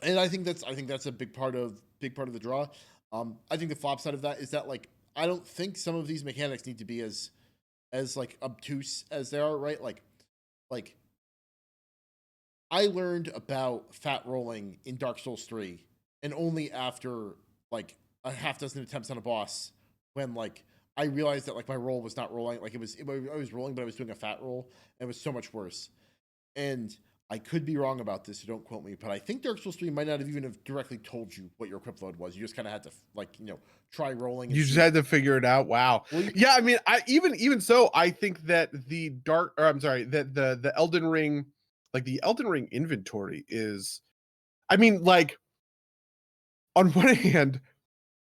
And I think that's a big part of the draw. I think the flop side of that is that like I don't think some of these mechanics need to be as like obtuse as they are, right? Like I learned about fat rolling in Dark Souls 3, and only after like a half dozen attempts on a boss, when like I realized that like my roll was not rolling, like I was rolling, but I was doing a fat roll, and it was so much worse. And I could be wrong about this, so don't quote me, but I think Dark Souls 3 might not have even have directly told you what your equip load was. You just kind of had to try rolling. And You just had to figure it out. Wow. Well, yeah, I mean, even so, I think that the Elden Ring, like the Elden Ring inventory is, I mean, like on one hand,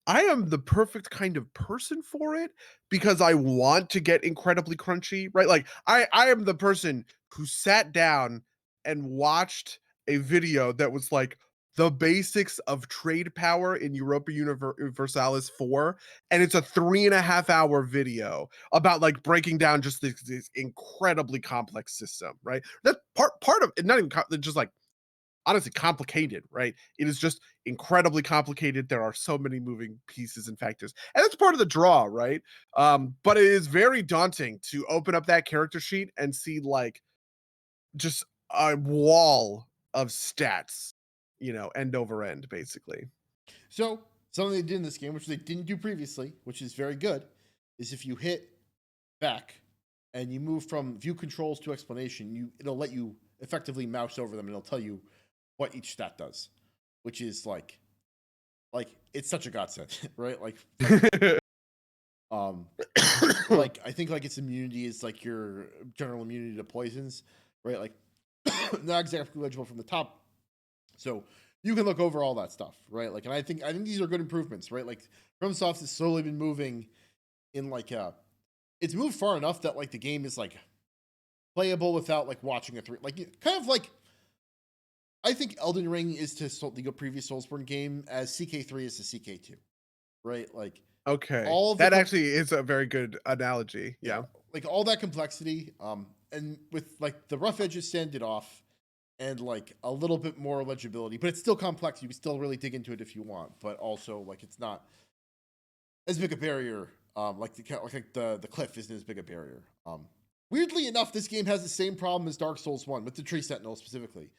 I am the perfect kind of person for it because I want to get incredibly crunchy, right? Like I am the person who sat down and watched a video that was like the basics of trade power in Europa Universalis 4, and it's a 3.5 hour video about like breaking down just this incredibly complex system, right? That's part of it, not even just like honestly complicated, right? It is just incredibly complicated. There are so many moving pieces and factors, and that's part of the draw, right? But it is very daunting to open up that character sheet and see like just a wall of stats, end over end, basically. So something they did in this game, which they didn't do previously, which is very good, is if you hit back and you move from view controls to explanation, it'll let you effectively mouse over them, and it'll tell you what each stat does, which is like it's such a godsend, right? Um, like I think like its immunity is like your general immunity to poisons, right? Like not exactly legible from the top, so you can look over all that stuff, right? Like, and I think these are good improvements, right? Like FromSoft has slowly been moving in it's moved far enough that like the game is like playable without like watching a three, like kind of like. I think Elden Ring is to the previous Soulsborne game as CK3 is to CK2, right? Like Okay, all of that actually is a very good analogy. Yeah. like all that complexity, and with like the rough edges sanded off, and like a little bit more legibility, but it's still complex. You can still really dig into it if you want, but also like it's not as big a barrier. Like the cliff isn't as big a barrier. Weirdly enough, this game has the same problem as Dark Souls 1 with the Tree Sentinel specifically.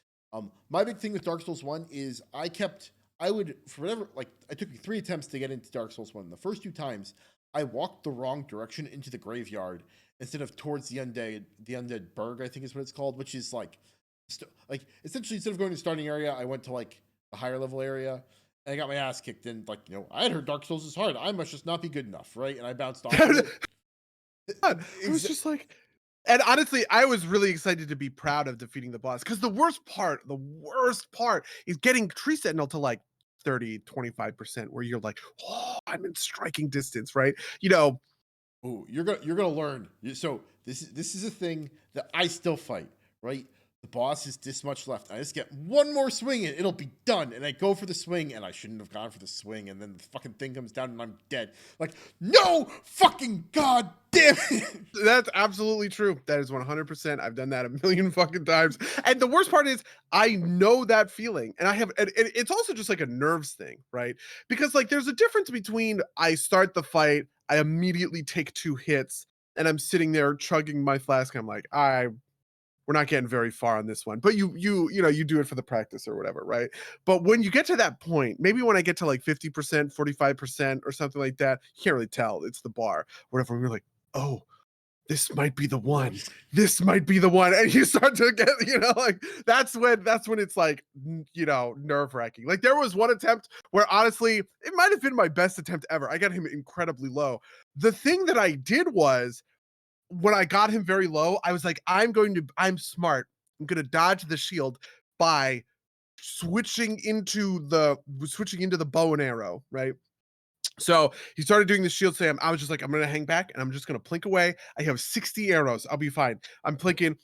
My big thing with Dark Souls 1 is I would, for whatever, like, it took me 3 attempts to get into Dark Souls 1. The first 2 times, I walked the wrong direction into the graveyard instead of towards the undead burg, I think is what it's called, which is like essentially instead of going to the starting area, I went to like the higher level area, and I got my ass kicked. And like, I had heard Dark Souls is hard. I must just not be good enough, right? And I bounced off of it. I was just like, and honestly, I was really excited to be proud of defeating the boss because the worst part is getting Tree Sentinel to like 30-25% where you're like, oh, I'm in striking distance, right? Oh, you're gonna learn. So this is a thing that I still fight, right? The boss is this much left. I just get one more swing and it'll be done. And I go for the swing and I shouldn't have gone for the swing. And then the fucking thing comes down and I'm dead. Like, no fucking god damn it. That's absolutely true. That is 100%. I've done that a million fucking times. And the worst part is I know that feeling. And and it's also just like a nerves thing, right? Because like there's a difference between I start the fight, I immediately take 2 hits, and I'm sitting there chugging my flask. And I'm like, we're not getting very far on this one. But you do it for the practice or whatever, right? But when you get to that point, maybe when I get to like 50%, 45% or something like that, you can't really tell. It's the bar. Whatever. We're like, oh, this might be the one. This might be the one. And you start to get, like that's when it's like, nerve wracking. Like there was one attempt where honestly, it might have been my best attempt ever. I got him incredibly low. The thing that I did was when I got him very low, I was like, I'm smart. I'm going to dodge the shield by switching into the bow and arrow, right? So he started doing the shield slam. I was just like, I'm gonna hang back and I'm just gonna plink away. I have 60 arrows. I'll be fine. I'm plinking.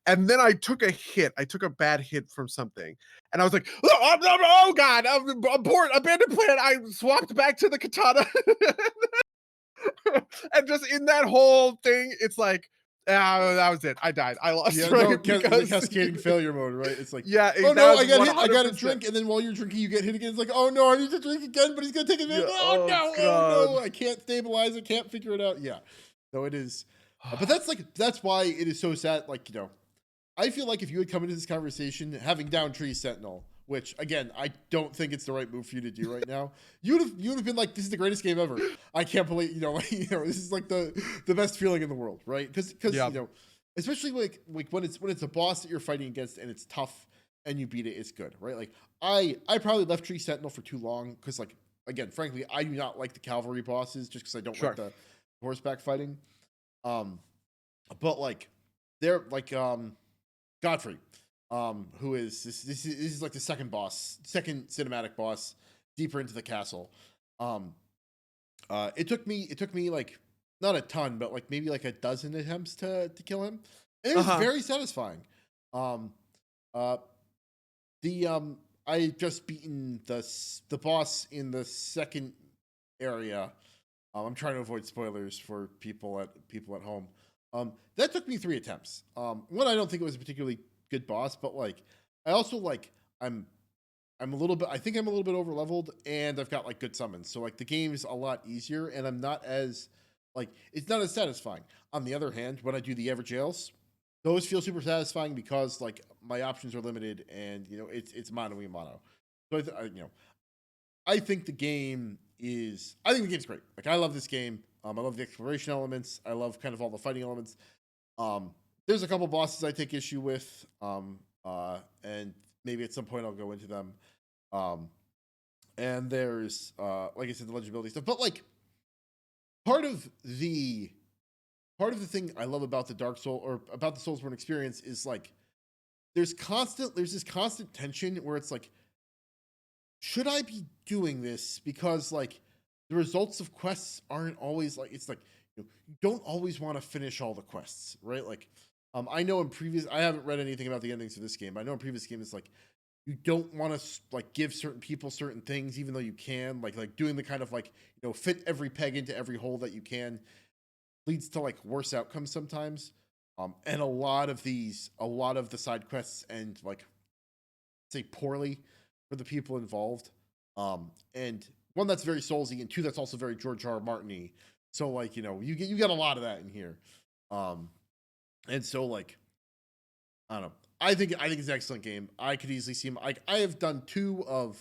And then I took a hit. I took a bad hit from something. And I was like, oh God, abort, abandoned plan. I swapped back to the katana. And just in that whole thing, it's like, that was it. I died. I lost. Yeah, right? no, the Because cascading failure mode, right? It's like, yeah, oh that no, was I got hit, I got a 100%. drink, and then while you're drinking, you get hit again. It's like, oh no, I need to drink again, but he's gonna take advantage. Yeah, Oh no, God. oh no, I can't stabilize, I can't figure it out. Yeah, no, it is. But that's why it is so sad. Like, I feel like if you had come into this conversation having down Tree Sentinel, which again I don't think it's the right move for you to do right now, you'd have been like, this is the greatest game ever. I can't believe this is like the best feeling in the world, right? Because Yeah. especially like when it's a boss that you're fighting against and it's tough and you beat it, it's good, right? Like I probably left Tree Sentinel for too long because like again, frankly, I do not like the cavalry bosses just because I don't Sure. like the horseback fighting. But like they're like Godfrey, who is this is like the second cinematic boss deeper into the castle. It took me like not a ton, but like maybe like a dozen attempts to kill him. And it was very satisfying. Um, uh, the I just beaten the boss in the second area. I'm trying to avoid spoilers for people at home. That took me 3 attempts. One, I don't think it was a particularly good boss, but like I also like I'm a little bit. I think I'm a little bit over leveled, and I've got like good summons. So like the game's a lot easier, and I'm not as like it's not as satisfying. On the other hand, when I do the average jails, those feel super satisfying because like my options are limited, and it's mono y mono. So I think the game is. I think the game's great. Like I love this game. I love the exploration elements. I love kind of all the fighting elements. There's a couple bosses I take issue with. And maybe at some point I'll go into them. And there's like I said, the legibility stuff. But like part of the thing I love about the Dark Soul or about the Soulsborne experience is like there's this constant tension where it's like, should I be doing this? Because like the results of quests aren't always like it's like you don't always want to finish all the quests, right? Like I know I haven't read anything about the endings of this game, but I know in previous games it's like you don't want to like give certain people certain things, even though you can. Like doing the kind of like fit every peg into every hole that you can leads to like worse outcomes sometimes. And a lot of the side quests end like say poorly for the people involved. And one that's very Soulsy, and two that's also very George R. Martin-y. So like you get a lot of that in here. And so like I don't know. I think it's an excellent game. I could easily see like I have done 2 of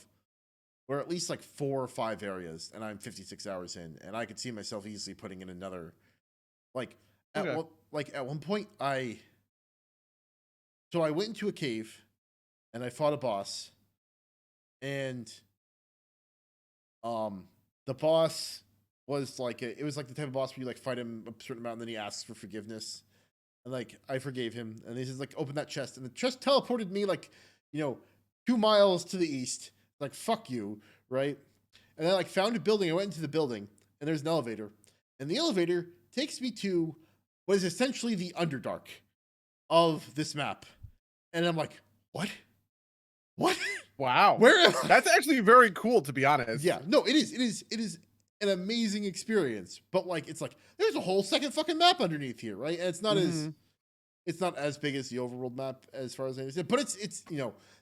or at least like 4 or 5 areas, and I'm 56 hours in, and I could see myself easily putting in another like at one point I went into a cave and I fought a boss and the boss was like it was like the type of boss where you like fight him a certain amount and then he asks for forgiveness. And like I forgave him, and he says like open that chest, and the chest teleported me like 2 miles to the east. Like fuck you, right? And I like found a building. I went into the building, and there's an elevator, and the elevator takes me to what is essentially the Underdark of this map, and I'm like, what? What? Wow. Where am I? That's actually very cool, to be honest. Yeah, no, it is. It is an amazing experience. But like, it's like there's a whole second fucking map underneath here, right? And it's not as big as the overworld map as far as I understand. But it's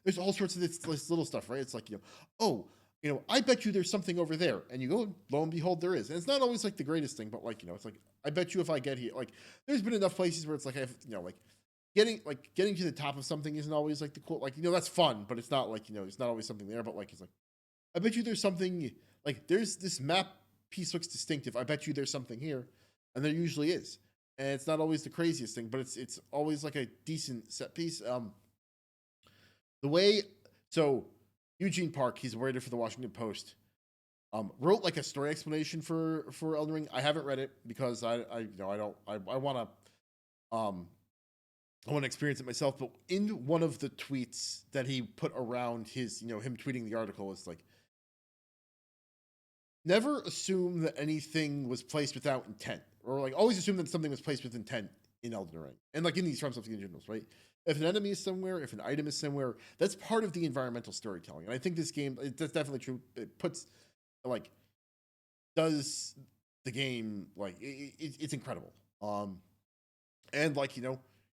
there's all sorts of this little stuff, right? It's like I bet you there's something over there, and you go, lo and behold, there is. And it's not always like the greatest thing, but like it's like I bet you if I get here, like there's been enough places where it's like I have like getting to the top of something isn't always like the cool, like that's fun, but it's not like it's not always something there. But like it's like I bet you there's something, like there's this map piece looks distinctive. I bet you there's something here, and there usually is. And it's not always the craziest thing, but it's always like a decent set piece. The way so Eugene Park, he's a writer for the Washington Post, wrote like a story explanation for Elden Ring. I haven't read it because I want to experience it myself. But in one of the tweets that he put around his him tweeting the article, is like, never assume that anything was placed without intent, or like always assume that something was placed with intent in Elden Ring, and like in these From Software generals, right? If an enemy is somewhere, if an item is somewhere, that's part of the environmental storytelling. And I think this game, that's definitely true. It puts like does the game like it's incredible. And like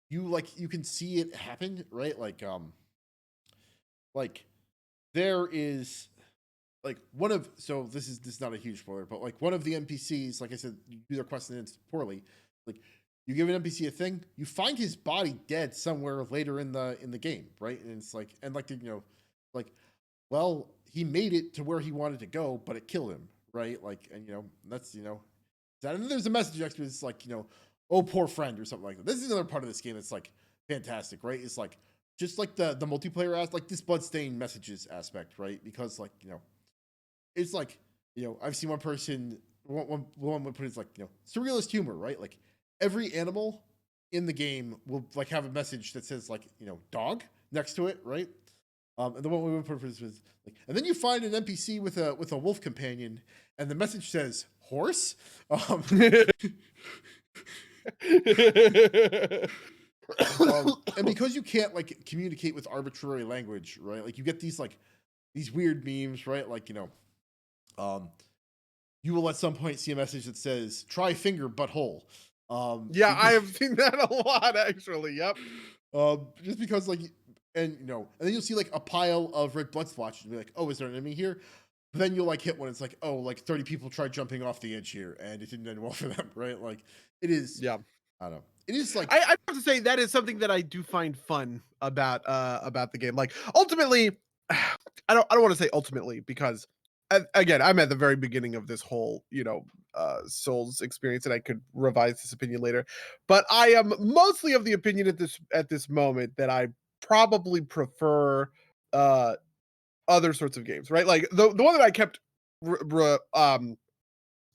you can see it happen, right? Like there is like one of so this is not a huge spoiler, but like one of the NPCs, like I said, you do their quest and it's poorly. Like you give an NPC a thing, you find his body dead somewhere later in the game, right? And it's like like well, he made it to where he wanted to go, but it killed him, right? Like and that's that, and then there's a message next to it. It's like oh poor friend or something like that. This is another part of this game that's like fantastic, right? It's like just like the multiplayer aspect, like this bloodstained messages aspect, right? Because like it's like I've seen one person one would put it like surrealist humor, right? Like every animal in the game will like have a message that says like dog next to it, right? And the one we would put was like, and then you find an NPC with a wolf companion, and the message says horse. And because you can't like communicate with arbitrary language, right? Like you get these weird memes, right? Like you will at some point see a message that says "try finger butthole." Yeah, I have seen that a lot actually. Yep. Just because like, and and then you'll see like a pile of red blood splotches and be like, "Oh, is there an enemy here?" But then you'll like hit one. It's like, "Oh, like 30 people tried jumping off the edge here, and it didn't end well for them." Right? Like it is. Yeah. I don't know. It is like I have to say that is something that I do find fun about the game. Like ultimately, I don't want to say ultimately because again, I'm at the very beginning of this whole, Souls experience, and I could revise this opinion later. But I am mostly of the opinion at this moment that I probably prefer other sorts of games, right? Like the one that I kept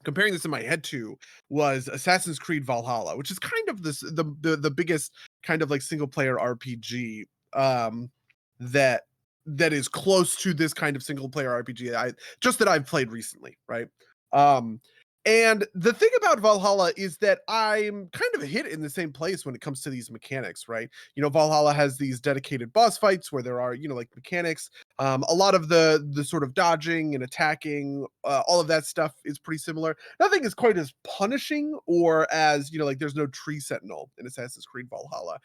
comparing this in my head to was Assassin's Creed Valhalla, which is kind of the biggest kind of like single player RPG that is close to this kind of single player RPG that I've played recently, right? And the thing about Valhalla is that I'm kind of hit in the same place when it comes to these mechanics, right? Valhalla has these dedicated boss fights where there are, like mechanics. A lot of the sort of dodging and attacking, all of that stuff is pretty similar. Nothing is quite as punishing or as, like there's no tree sentinel in Assassin's Creed Valhalla.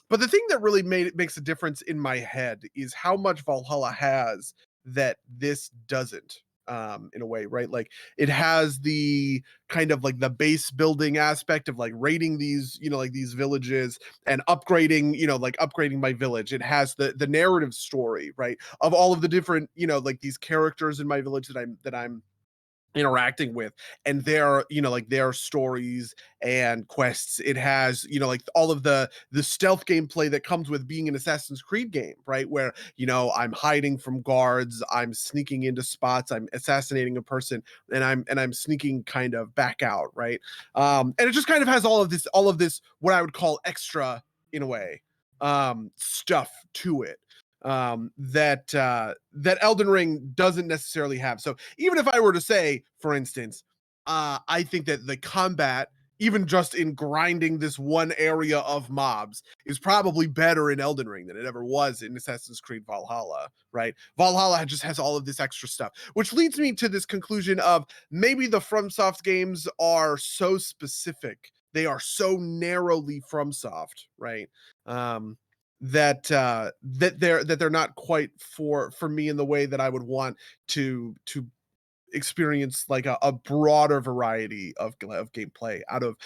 But the thing that really makes a difference in my head is how much Valhalla has that this doesn't. In a way, right? Like it has the kind of like the base building aspect of like raiding these, like these villages and upgrading, like upgrading my village. It has the narrative story, right? Of all of the different, like these characters in my village that I'm interacting with, and their, like their stories and quests. It has, like all of the stealth gameplay that comes with being an Assassin's Creed game, right? Where, I'm hiding from guards, I'm sneaking into spots, I'm assassinating a person, and I'm sneaking kind of back out, right? And it just kind of has all of this what I would call extra, in a way, stuff to it, that Elden Ring doesn't necessarily have. So even if I were to say, for instance, I think that the combat, even just in grinding this one area of mobs, is probably better in Elden Ring than it ever was in Assassin's Creed Valhalla, right? Valhalla just has all of this extra stuff, which leads me to this conclusion of maybe the FromSoft games are so specific. They are so narrowly FromSoft, right? Um, that they're not quite for me in the way that I would want to experience like a broader variety of gameplay out of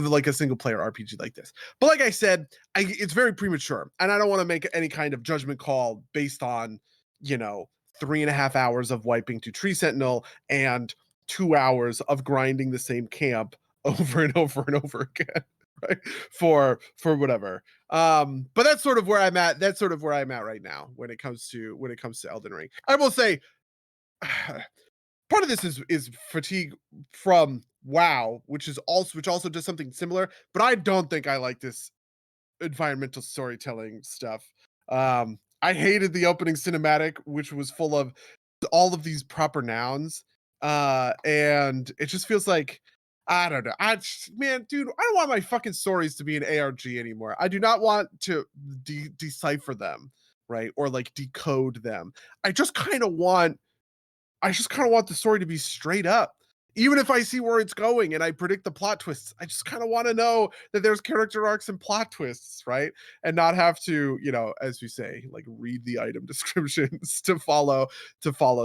like a single player RPG like this. But like I said, it's very premature, and I don't want to make any kind of judgment call based on, 3.5 hours of wiping to Tree Sentinel and 2 hours of grinding the same camp over and over and over again, right? For whatever. But that's sort of where I'm at. That's sort of where I'm at right now when it comes to Elden Ring. I will say, part of this is fatigue from WoW, which also does something similar, but I don't think I like this environmental storytelling stuff. I hated the opening cinematic, which was full of all of these proper nouns, and it just feels like, I don't know. Man, dude, I don't want my fucking stories to be an ARG anymore. I do not want to decipher them, right, or like decode them. I just kind of want the story to be straight up. Even if I see where it's going and I predict the plot twists, I just kind of want to know that there's character arcs and plot twists, right? And not have to, as we say, like read the item descriptions to follow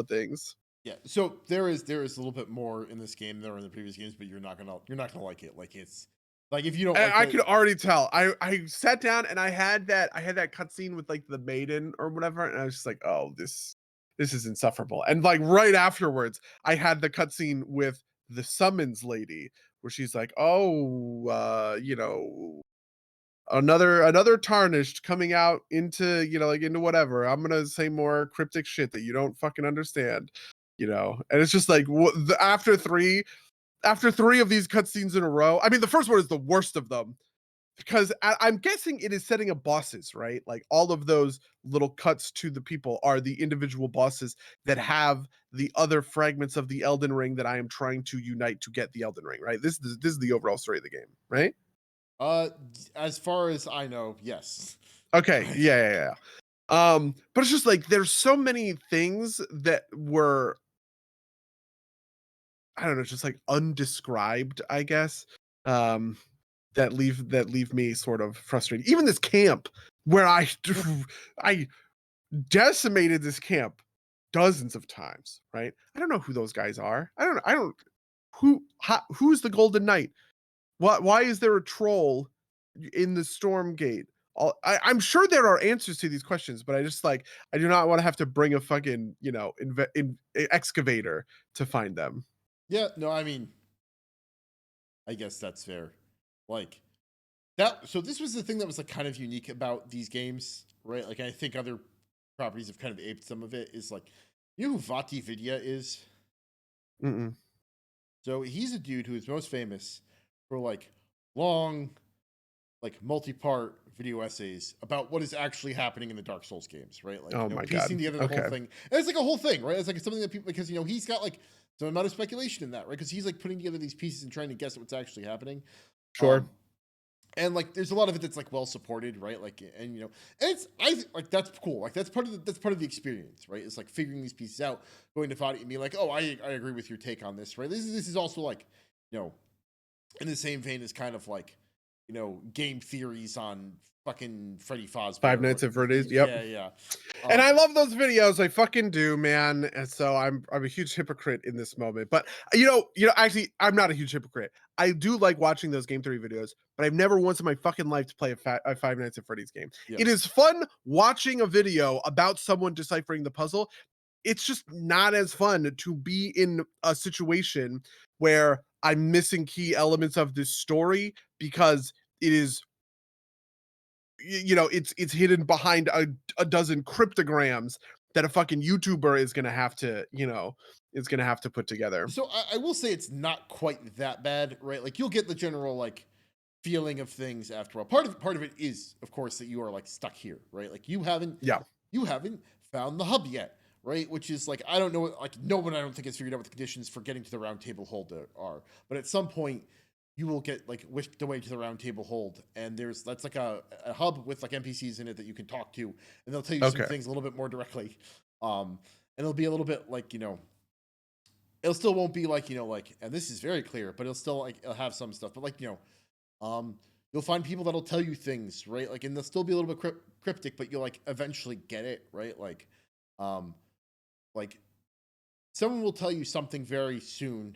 things. Yeah. So there is a little bit more in this game than there were in the previous games, but you're not gonna like it. Like it's like if you don't like I that. could already tell. I sat down and I had that cutscene with like the maiden or whatever, and I was just like, oh, this is insufferable. And like right afterwards, I had the cutscene with the summons lady, where she's like, oh, another tarnished coming out into, like into whatever. I'm gonna say more cryptic shit that you don't fucking understand, And it's just like, after three of these cutscenes in a row. I mean, the first one is the worst of them, because I'm guessing it is setting up bosses, right? Like all of those little cuts to the people are the individual bosses that have the other fragments of the Elden Ring that I am trying to unite to get the Elden Ring, right? This is the overall story of the game, right? Uh, as far as I know, yes. Okay, Right. yeah, yeah, yeah. But it's just like there's so many things that were, I don't know, just like undescribed, I guess. Um, that leave me sort of frustrated. Even this camp where I decimated this camp dozens of times, right? I don't know who those guys are. I don't who's the Golden Knight? Why is there a troll in the storm gate? I'm sure there are answers to these questions, but I do not want to have to bring a fucking, excavator to find them. Yeah. No, I mean, I guess that's fair. Like that. So this was the thing that was like kind of unique about these games, right? Like I think other properties have kind of aped some of it. Is like, you know who Vati Vidya is? Mm-mm. So he's a dude who is most famous for like long, like multi-part video essays about what is actually happening in the Dark Souls games, right? Like, Oh my piecing god. together the whole Okay. thing. And it's like a whole thing, right? It's like something that people, because he's got like some amount of speculation in that, right? Because he's like putting together these pieces and trying to guess what's actually happening. Sure. Um, and like there's a lot of it that's like well supported, right? Like, and and like that's cool. Like that's part of the experience, right? It's like figuring these pieces out, going to Fadi and being like, oh, I agree with your take on this, right? This is also like, you know, in the same vein as kind of like, game theories on fucking Freddy Fazbear. Five Nights at Freddy's. Yep. Yeah, yeah. And Um, I love those videos. I fucking do, man. And so I'm a huge hypocrite in this moment. But actually, I'm not a huge hypocrite. I do like watching those game theory videos, but I've never once in my fucking life to play a Five Nights at Freddy's game. yeah. It is fun watching a video about someone deciphering the puzzle. it's just not as fun to be in a situation where I'm missing key elements of this story because it is it's hidden behind a dozen cryptograms that a fucking YouTuber is gonna have to, put together. So I will say it's not quite that bad, right? Like you'll get the general like feeling of things after a while. Part of it is, of course, that you are like stuck here, right? Like Yeah. you haven't found the hub yet, right? Which is like I don't know, like no one I don't think has figured out what the conditions for getting to the round table hold are. But at some point, you will get like whisked away to the round table hold, and that's like a hub with like NPCs in it that you can talk to, and they'll tell you some Okay. things a little bit more directly. And it'll be a little bit like it still won't be like like, and this is very clear, but it'll still like it'll have some stuff, but like you'll find people that'll tell you things, right? Like, and they'll still be a little bit cryptic, but you'll like eventually get it, right? Um, like someone will tell you something very soon.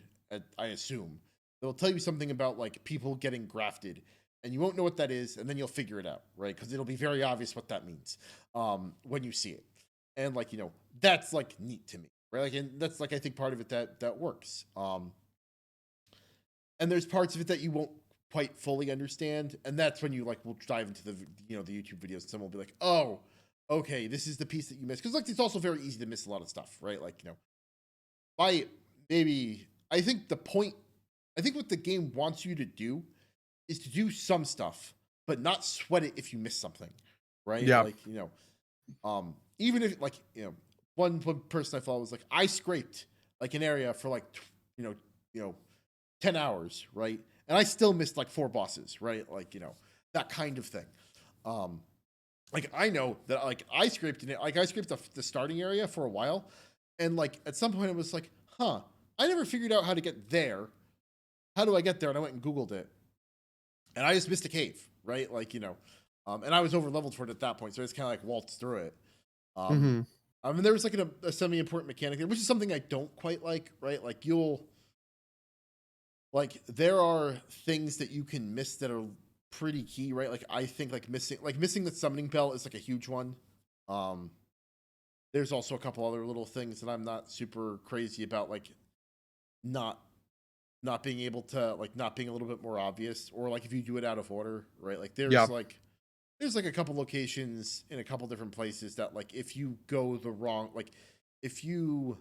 I assume they'll tell you something about like people getting grafted, and you won't know what that is, and then you'll figure it out, right? Because it'll be very obvious what that means when you see it, and like that's like neat to me, right? Like, and that's like I think part of it that works. And there's parts of it that you won't quite fully understand, and that's when you like will dive into the the YouTube videos, and someone will be like, oh, okay, this is the piece that you missed, because like it's also very easy to miss a lot of stuff, right? Like I maybe I think the point I think what the game wants you to do is to do some stuff, but not sweat it if you miss something, right? Yeah. Like even if like one person I follow was like, I scraped like an area for like you know you know 10 hours, right? And I still missed like 4 bosses, right? Like, that kind of thing. Like I know that like I scraped in it, like I scraped the starting area for a while. And like at some point I was like, huh, I never figured out how to get there. How do I get there? And I went and Googled it. And I just missed a cave, right? Like, and I was over leveled for it at that point. So I just kind of like waltzed through it. Um, Hmm. I mean, there was like a semi-important mechanic there, which is something I don't quite like, right? Like there are things that you can miss that are pretty key, right? Like I think like missing the summoning bell is like a huge one. Um there's also a couple other little things that I'm not super crazy about, like not not being able to like not being a little bit more obvious, or like if you do it out of order, right? Like Yeah. there's like a couple locations in a couple different places that like if you go the wrong, like if you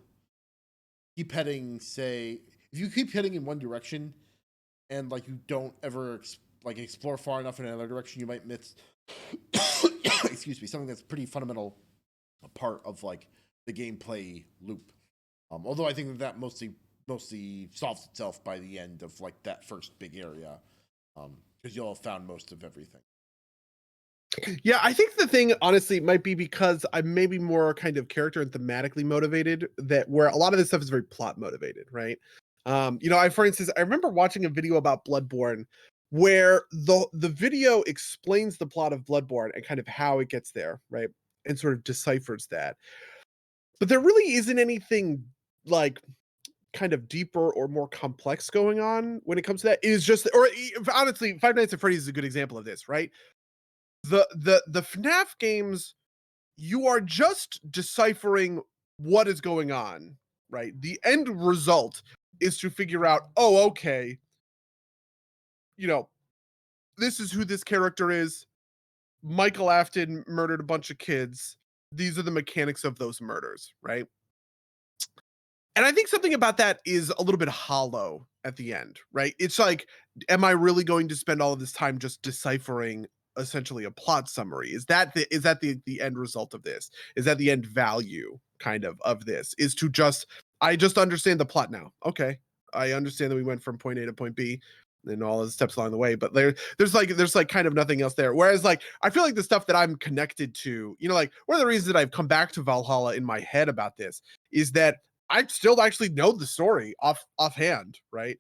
keep heading, say if you keep heading in one direction and like you don't ever like explore far enough in another direction, you might miss excuse me, something that's pretty fundamental part of like the gameplay loop. Although I think that mostly solves itself by the end of like that first big area, because you'll have found most of everything. Yeah, I think the thing honestly might be because I'm maybe more kind of character and thematically motivated, that where a lot of this stuff is very plot motivated, right? For instance, I remember watching a video about Bloodborne where the video explains the plot of Bloodborne and kind of how it gets there, right? And sort of deciphers that. But there really isn't anything like kind of deeper or more complex going on when it comes to that. It is just, honestly, Five Nights at Freddy's is a good example of this, right? The FNAF games, you are just deciphering what is going on, right? The end result is to figure out, oh, okay, you know, this is who this character is. Michael Afton murdered a bunch of kids. These are the mechanics of those murders, right? And I think something about that is a little bit hollow at the end, right? It's like, am I really going to spend all of this time just deciphering essentially a plot summary? Is that the end result of this? Is that the end value kind of this? Is to just I just understand the plot now. Okay. I understand that we went from point A to point B and all the steps along the way, but there's like kind of nothing else there. Whereas like I feel like the stuff that I'm connected to, like one of the reasons that I've come back to Valhalla in my head about this is that I still actually know the story offhand, right?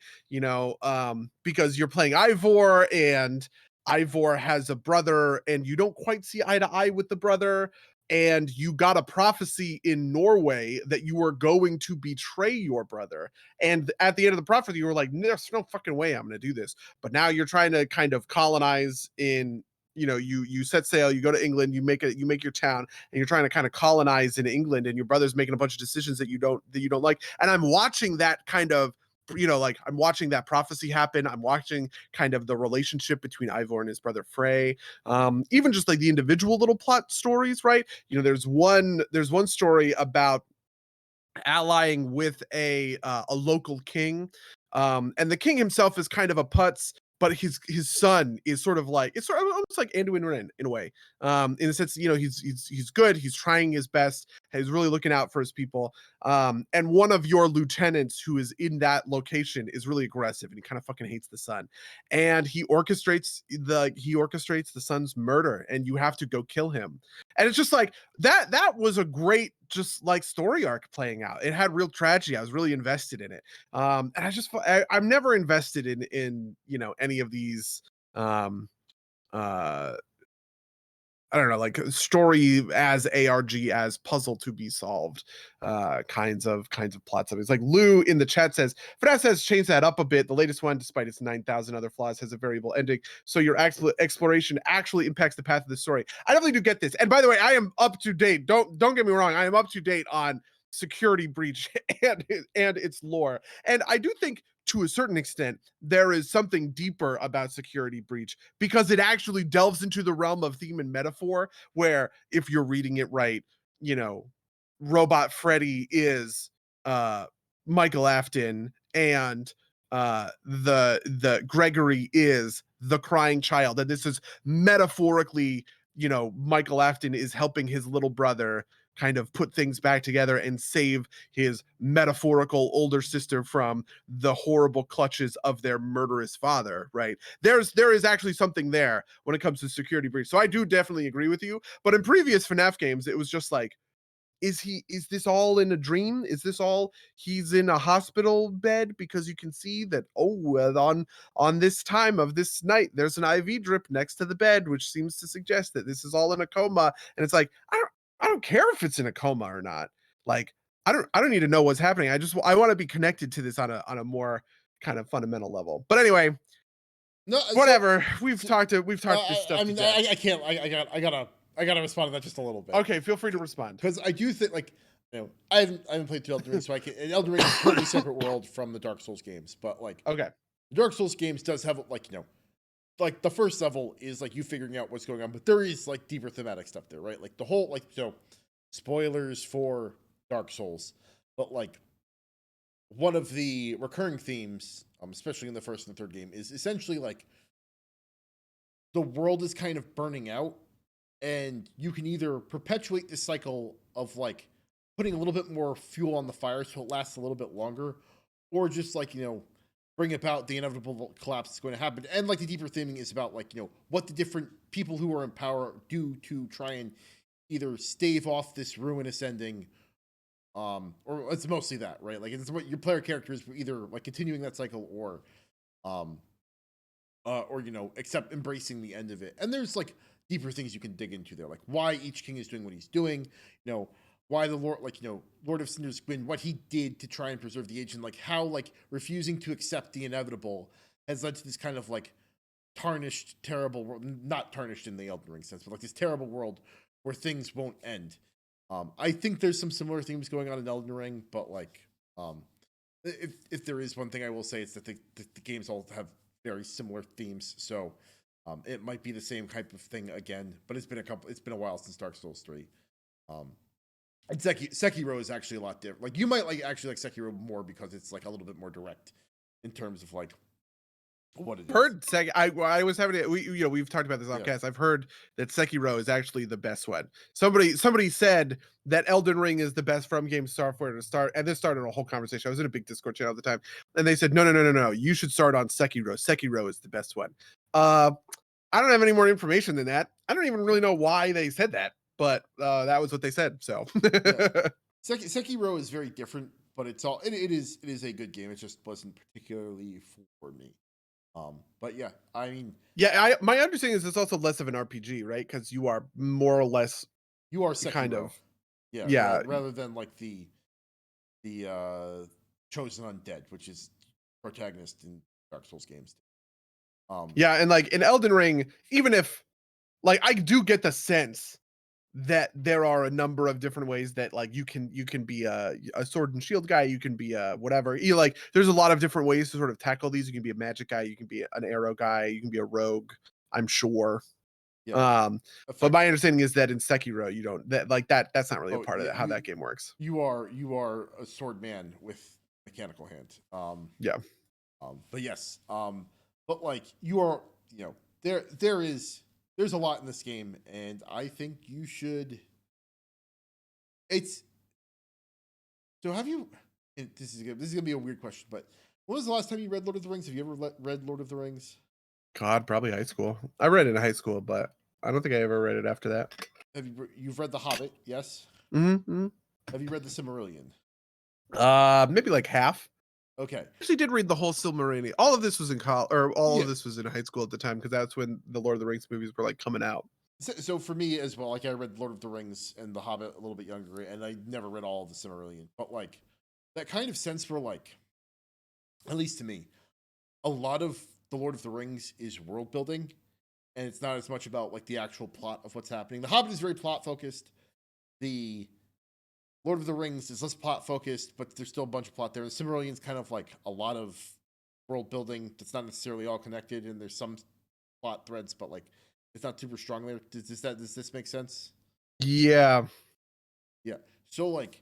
Because you're playing Ivor, and Ivor has a brother, and you don't quite see eye to eye with the brother, and you got a prophecy in Norway that you were going to betray your brother. And at the end of the prophecy, you were like, there's no fucking way I'm going to do this. But now you're trying to kind of colonize in you set sail, you go to England, you make your town, and you're trying to kind of colonize in England, and your brother's making a bunch of decisions that you don't like. And I'm watching that kind of, like I'm watching that prophecy happen. I'm watching kind of the relationship between Ivor and his brother Frey. Even just like the individual little plot stories, right? There's one story about allying with a local king, and the king himself is kind of a putz, but his son is sort of like, it's sort of almost like Anduin Wren in a way, in the sense, he's good, he's trying his best, he's really looking out for his people, and one of your lieutenants who is in that location is really aggressive, and he kind of fucking hates the son, and he orchestrates the son's murder, and you have to go kill him. And it's just like that was a great, just like, story arc playing out. It had real tragedy. I was really invested in it. And I'm never invested in any of these uh I don't know, like story as ARG, as puzzle to be solved, kinds of plots. It's like Lou in the chat says, FNAF has changed that up a bit. The latest one, despite its 9,000 other flaws, has a variable ending, so your exploration actually impacts the path of the story. I definitely do get this. And by the way, I am up to date. Don't get me wrong. I am up to date on Security Breach and its lore. And I do think, to a certain extent, there is something deeper about Security Breach, because it actually delves into the realm of theme and metaphor, where, if you're reading it right, Robot Freddy is Michael Afton, and the Gregory is the crying child, and this is metaphorically, Michael Afton is helping his little brother kind of put things back together and save his metaphorical older sister from the horrible clutches of their murderous father, right? There is actually something there when it comes to Security Breach. So I do definitely agree with you. But in previous FNAF games, it was just like, is this all in a dream? Is this all, he's in a hospital bed? Because you can see that, on this time of this night, there's an IV drip next to the bed, which seems to suggest that this is all in a coma. And it's like, I don't care if it's in a coma or not. Like, I don't need to know what's happening. I want to be connected to this on a more kind of fundamental level. But anyway, No, whatever. We've talked this stuff. I mean, I can't. I gotta respond to that just a little bit. Okay, feel free to respond. Because I do think, like, I haven't played through Elden Ring, so I can. And Elden Ring is a totally separate world from the Dark Souls games, but like, okay, the Dark Souls games does have, like, like the first level is like you figuring out what's going on, but there is like deeper thematic stuff there, right? Like the whole, like, spoilers for Dark Souls, but like one of the recurring themes, especially in the first and the third game, is essentially like the world is kind of burning out, and you can either perpetuate this cycle of like putting a little bit more fuel on the fire so it lasts a little bit longer, or just like, bring about the inevitable collapse that's going to happen. And like the deeper theming is about like, what the different people who are in power do to try and either stave off this ruinous ending, or it's mostly that, right? Like, it's what your player character is either like continuing that cycle, or accept embracing the end of it. And there's like deeper things you can dig into there, like why each king is doing what he's doing, why the Lord, like, Lord of Cinder's Gwyn, what he did to try and preserve the age, and like how like refusing to accept the inevitable has led to this kind of like tarnished, terrible world. Not tarnished in the Elden Ring sense, but like this terrible world where things won't end. I think there's some similar themes going on in Elden Ring, but like, if there is one thing I will say, it's that the games all have very similar themes. So it might be the same type of thing again, but it's been a while since Dark Souls 3. And Sekiro is actually a lot different. Like, you might actually like Sekiro more because it's like a little bit more direct in terms of like what it is. I was having it. We've talked about this on cast. I've heard that Sekiro is actually the best one. Somebody said that Elden Ring is the best From Game software to start, and this started a whole conversation. I was in a big Discord channel at the time, and they said, no. You should start on Sekiro. Sekiro is the best one. I don't have any more information than that. I don't even really know why they said that, but that was what they said. So Sekiro is very different, but it is a good game. It just wasn't particularly for me. But yeah, I mean, my understanding is it's also less of an RPG, right? Because you are more or less, you are Sekiro, kind of, rather than like the chosen undead, which is protagonist in Dark Souls games. And like in Elden Ring, even if Like, I do get the sense that there are a number of different ways that, like, you can be a sword and shield guy, you can be a whatever. You like, there's a lot of different ways to sort of tackle these. You can be a magic guy, you can be an arrow guy, you can be a rogue, I'm sure. Yeah, But my effectively. understanding is that in Sekiro, you don't that's not really a Oh part of yeah, how that game works. you are a sword man with mechanical hand. Yeah. But yes, but like you are, there's a lot in this game, and I think you should. It's so have you? And this is gonna be a weird question, but when was the last time you read Lord of the Rings? Have you ever read Lord of the Rings? God, probably high school. I read it in high school, but I don't think I ever read it after that. You've read The Hobbit? Yes. Mm-hmm. Have you read The Silmarillion? Maybe like half. Okay. Actually did read the whole Silmarillion. All of this was in college, or all Yeah. of this was in high school at the time, because that's when the Lord of the Rings movies were like coming out. So for me as well, like I read Lord of the Rings and The Hobbit a little bit younger, and I never read all of the Silmarillion. But like that kind of sense for like, at least to me, a lot of the Lord of the Rings is world building, and it's not as much about like the actual plot of what's happening. The Hobbit is very plot focused. The Lord of the Rings is less plot focused, but there's still a bunch of plot there. The Silmarillion is kind of like a lot of world building that's not necessarily all connected, and there's some plot threads, but like it's not super strong there. Does this make sense? Yeah. Yeah. So like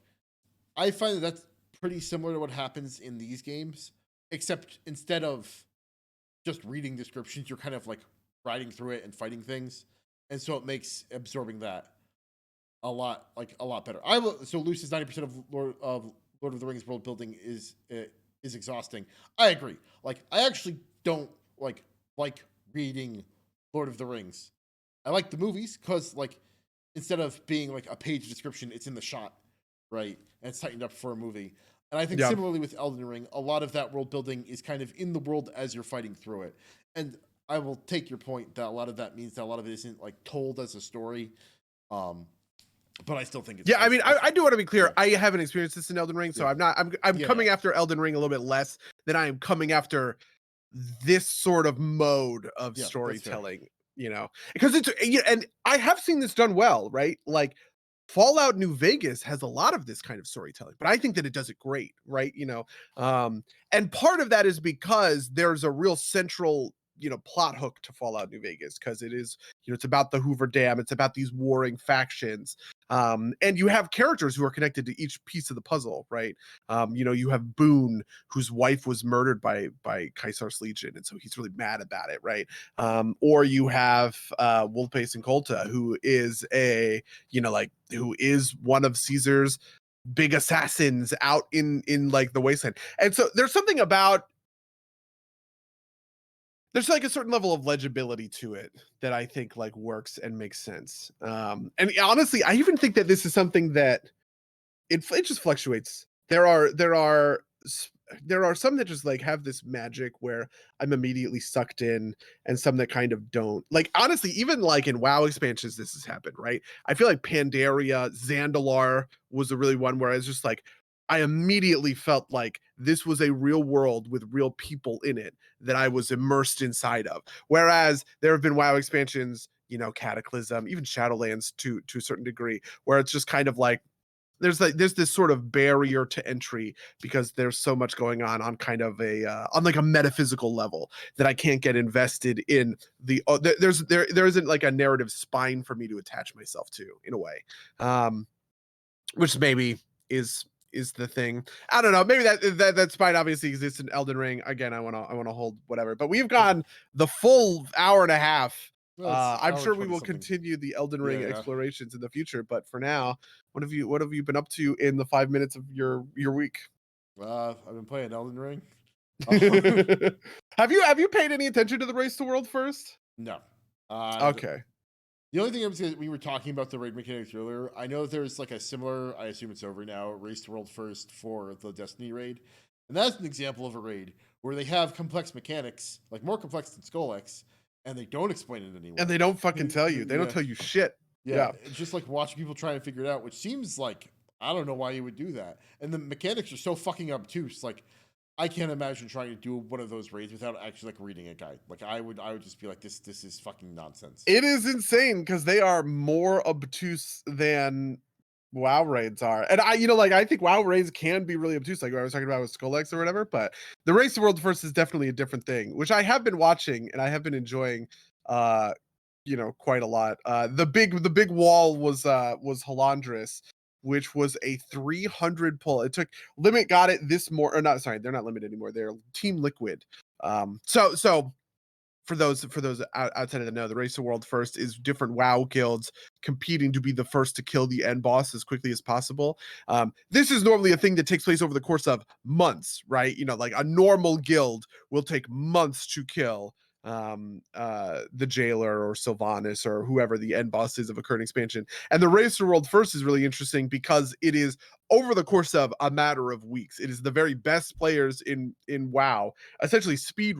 I find that that's pretty similar to what happens in these games, except instead of just reading descriptions, you're kind of like riding through it and fighting things, and so it makes absorbing that a lot better. I will. So Lucy's 90% of Lord of the Rings world building is exhausting. I agree. Like I actually don't like reading Lord of the Rings. I like the movies because like instead of being like a page description, it's in the shot, right? And it's tightened up for a movie. And I think Yeah. similarly with Elden Ring, a lot of that world building is kind of in the world as you're fighting through it. And I will take your point that a lot of that means that a lot of it isn't like told as a story. Um, but I still think it's Yeah, I mean, I do want to be clear. yeah, I haven't experienced this in Elden Ring, so yeah, I'm yeah, coming yeah, after Elden Ring a little bit less than I am coming after this sort of mode of yeah. That's fair. storytelling, because it's, and I have seen this done well, right? Like Fallout New Vegas has a lot of this kind of storytelling, but I think that it does it great, right? And part of that is because there's a real central, plot hook to Fallout New Vegas, because it is, it's about the Hoover Dam, it's about these warring factions. And you have characters who are connected to each piece of the puzzle, right? You have Boone, whose wife was murdered by Caesar's Legion, and so he's really mad about it, right? Or you have Wolfpace and Colta, who is who is one of Caesar's big assassins out in like the wasteland. And so there's like a certain level of legibility to it that I think like works and makes sense. And honestly, I even think that this is something that it just fluctuates. There are some that just like have this magic where I'm immediately sucked in, and some that kind of don't. Like honestly, even like in WoW expansions, this has happened, right? I feel like Pandaria, Zandalar was a really one where I was just like, I immediately felt like this was a real world with real people in it that I was immersed inside of. Whereas there have been WoW expansions, Cataclysm, even Shadowlands to a certain degree, where it's just kind of like there's this sort of barrier to entry because there's so much going on kind of a on like a metaphysical level that I can't get invested in there isn't like a narrative spine for me to attach myself to in a way, which maybe is the thing. I don't know. Maybe that spine obviously exists in Elden Ring. Again, I want to hold whatever. But we've Okay. gone the full hour and a half. Well, it's I'm hour sure we 20 will something. continue the Elden Yeah, Ring yeah. explorations in the future. But for now, what have you been up to in the 5 minutes of your week? I've been playing Elden Ring. Have you paid any attention to the Race to World first? No. Okay. The only thing I was gonna, we were talking about the raid mechanics earlier. I know there's like a similar. I assume it's over now. Race to World First for the Destiny raid, and that's an example of a raid where they have complex mechanics, like more complex than Skull X, and they don't explain it anywhere. And they don't fucking tell you. They don't Yeah, tell you shit. yeah. Yeah. It's just like watching people try and figure it out, which seems like I don't know why you would do that. And the mechanics are so fucking obtuse. Like I can't imagine trying to do one of those raids without actually like reading a guide. Like I would just be like, this is fucking nonsense. It is insane because they are more obtuse than WoW raids are. And I think WoW raids can be really obtuse, like what I was talking about with Skullx or whatever, but the Race the World First is definitely a different thing, which I have been watching and I have been enjoying quite a lot. The big wall was Halandris, which was a 300 pull. It took Limit got it this more or not, sorry, they're not Limit anymore. They're Team Liquid. So for those outside of the know, the Race to World First is different WoW guilds competing to be the first to kill the end boss as quickly as possible. This is normally a thing that takes place over the course of months, right? Like a normal guild will take months to kill the Jailer or Sylvanas or whoever the end boss is of a current expansion. And the Race to World First is really interesting because it is over the course of a matter of weeks. It is the very best players in WoW essentially speed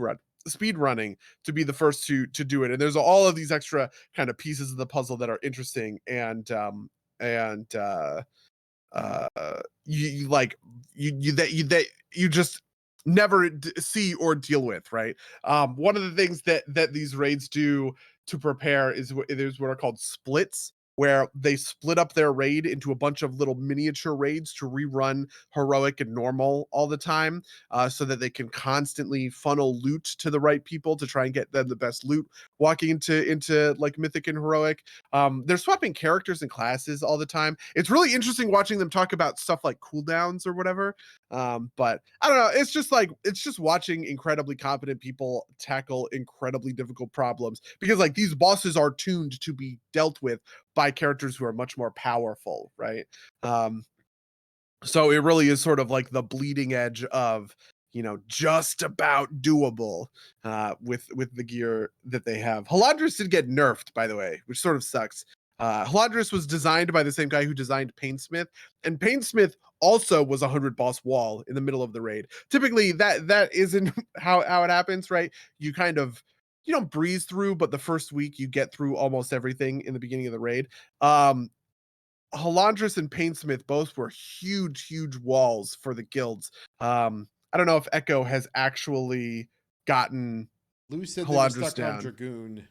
running to be the first to do it, and there's all of these extra kind of pieces of the puzzle that are interesting and you like you just never see or deal with, right? One of the things that these raids do to prepare is there's what are called splits, where they split up their raid into a bunch of little miniature raids to rerun heroic and normal all the time, so that they can constantly funnel loot to the right people to try and get them the best loot walking into like mythic and heroic. They're swapping characters and classes all the time. It's really interesting watching them talk about stuff like cooldowns or whatever. But I don't know. It's just watching incredibly competent people tackle incredibly difficult problems, because like these bosses are tuned to be dealt with by characters who are much more powerful, right? So it really is sort of like the bleeding edge of just about doable with the gear that they have. Halandris did get nerfed, by the way, which sort of sucks. Halandris was designed by the same guy who designed Painsmith, and Painsmith also was a 100 boss wall in the middle of the raid. Typically, that isn't how it happens, right? You kind of you don't breeze through, but the first week you get through almost everything in the beginning of the raid. Halandris and Painsmith both were huge walls for the guilds. I don't know if Echo has actually gotten Lou said they were Halandris stuck on down. Dragoon.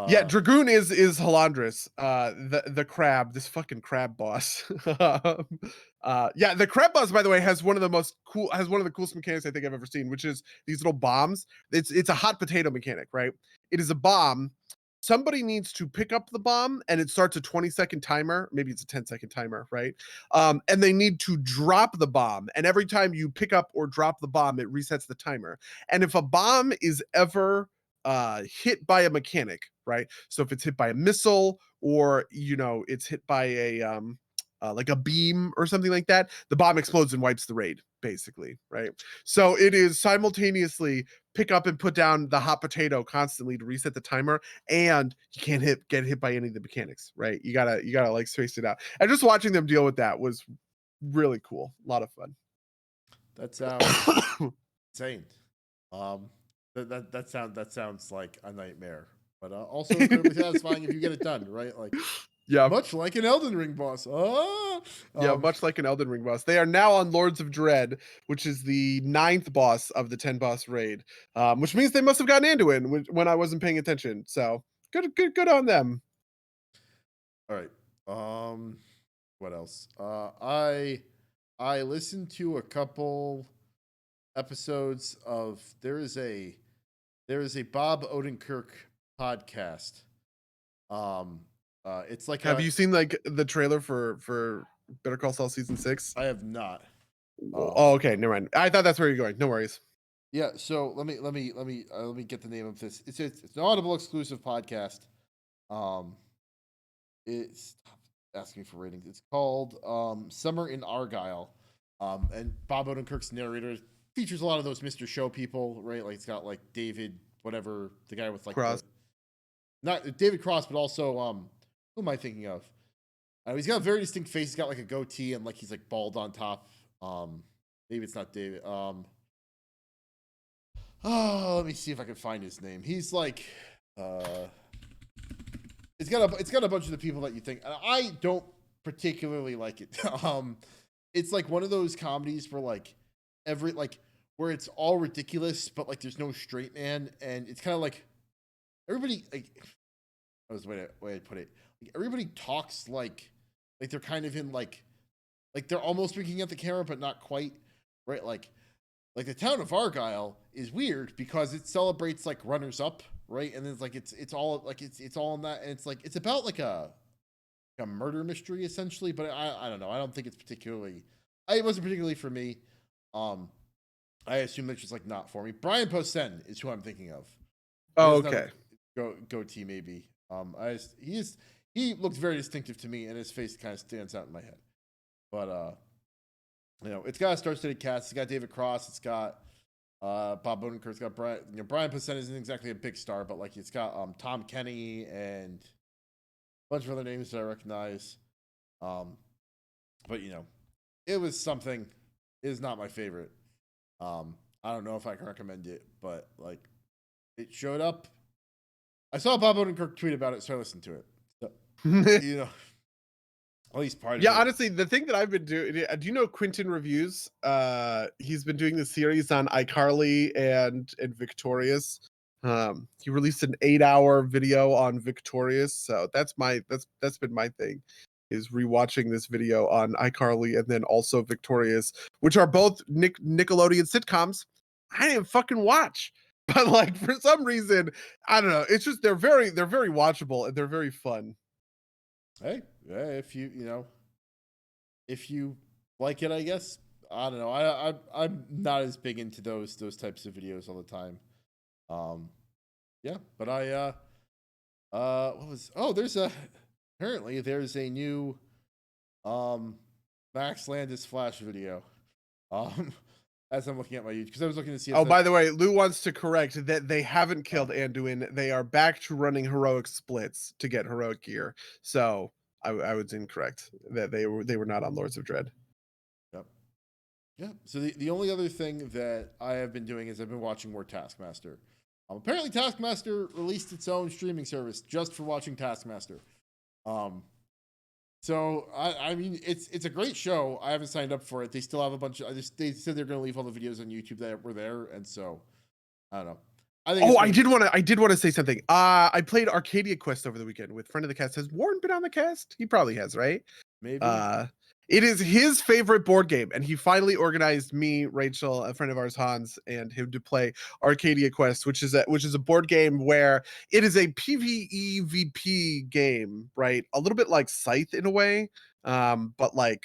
Yeah, Dragoon is Halandris. The crab, this fucking crab boss. Yeah, the crab boss, by the way, has one of the coolest mechanics I think I've ever seen, which is these little bombs. It's a hot potato mechanic, right? It is a bomb. Somebody needs to pick up the bomb and it starts a 20-second timer. Maybe it's a 10-second timer, right? And they need to drop the bomb. And every time you pick up or drop the bomb, it resets the timer. And if a bomb is ever hit by a mechanic, right? So if it's hit by a missile or it's hit by a like a beam or something like that, the bomb explodes and wipes the raid, basically, right? So it is simultaneously pick up and put down the hot potato constantly to reset the timer, and you can't get hit by any of the mechanics, right? You gotta like space it out. And just watching them deal with that was really cool. A lot of fun. That sounds insane. That sounds like a nightmare, but also incredibly satisfying if you get it done, right? Like, yeah, much like an Elden Ring boss. Yeah, much like an Elden Ring boss. They are now on Lords of Dread, which is the 9th boss of the 10 boss raid, which means they must have gotten into it when I wasn't paying attention. So good on them. All right. What else? I listened to a couple episodes of there is a Bob Odenkirk podcast. It's like Have you seen like the trailer for Better Call Saul season 6? I have not. Oh, okay, never mind. I thought that's where you're going. No worries. Yeah, so let me get the name of this. It's an Audible exclusive podcast. It's asking for ratings. It's called Summer in Argyle. And Bob Odenkirk's narrator features a lot of those Mr. Show people, right? Like it's got like David, whatever, the guy with like not David Cross, but also who am I thinking of? He's got a very distinct face. He's got like a goatee and like he's like bald on top. Maybe it's not David. Let me see if I can find his name. He's like it's got a bunch of the people that you think. I don't particularly like it. It's like one of those comedies where like where it's all ridiculous, but like there's no straight man, and it's kind of like everybody like that was the way I put it. Like, everybody talks like they're kind of in like they're almost looking at the camera, but not quite, right? Like the town of Argyle is weird because it celebrates like runners up, right? And then it's like it's all like it's all in that, and it's like it's about like a murder mystery essentially, but I don't know. I don't think it's particularly. It wasn't particularly for me. Um, I assume that's just like not for me. Brian Posehn is who I'm thinking of. Oh, There's okay. another goatee maybe. He looked very distinctive to me, and his face kind of stands out in my head. But you know, it's got a star-studded cast. It's got David Cross. It's got Bob Odenkirk. It's got Brian. You know, Brian Posehn isn't exactly a big star, but like it's got Tom Kenny and a bunch of other names that I recognize. But you know, it was something. It is not my favorite. I don't know if I can recommend it, but like, it showed up. I saw Bob Odenkirk tweet about it, so I listened to it. So, you know, at least part of it. Yeah, honestly, the thing that I've been doing, do you know Quentin Reviews? He's been doing the series on iCarly and Victorious. He released an 8-hour video on Victorious, so that's been my thing, is rewatching this video on iCarly and then also Victorious, which are both Nickelodeon sitcoms I didn't fucking watch. But like for some reason, I don't know. It's just they're very watchable and they're very fun. Hey, if if you like it, I guess. I don't know. I'm not as big into those types of videos all the time. Yeah, but what was there's a apparently there's a new Max Landis Flash video. As I'm looking at my YouTube, because I was looking to see. Oh, by the way, Lou wants to correct that they haven't killed Anduin. They are back to running heroic splits to get heroic gear. So I was incorrect that they were not on Lords of Dread. Yep. Yeah. So the only other thing that I have been doing is I've been watching more Taskmaster. Apparently, Taskmaster released its own streaming service just for watching Taskmaster. So I mean it's a great show. I haven't signed up for it. They still have a bunch of. They said they're going to leave all the videos on YouTube that were there, and so I don't know. I think. Oh, I did want to say something. I played Arcadia Quest over the weekend with friend of the cast. Has Warren been on the cast? He probably has, right? Maybe. It is his favorite board game, and he finally organized me, Rachel, a friend of ours, Hans, and him to play Arcadia Quest, which is a board game where it is a PvEVP game, right? A little bit like Scythe in a way, but like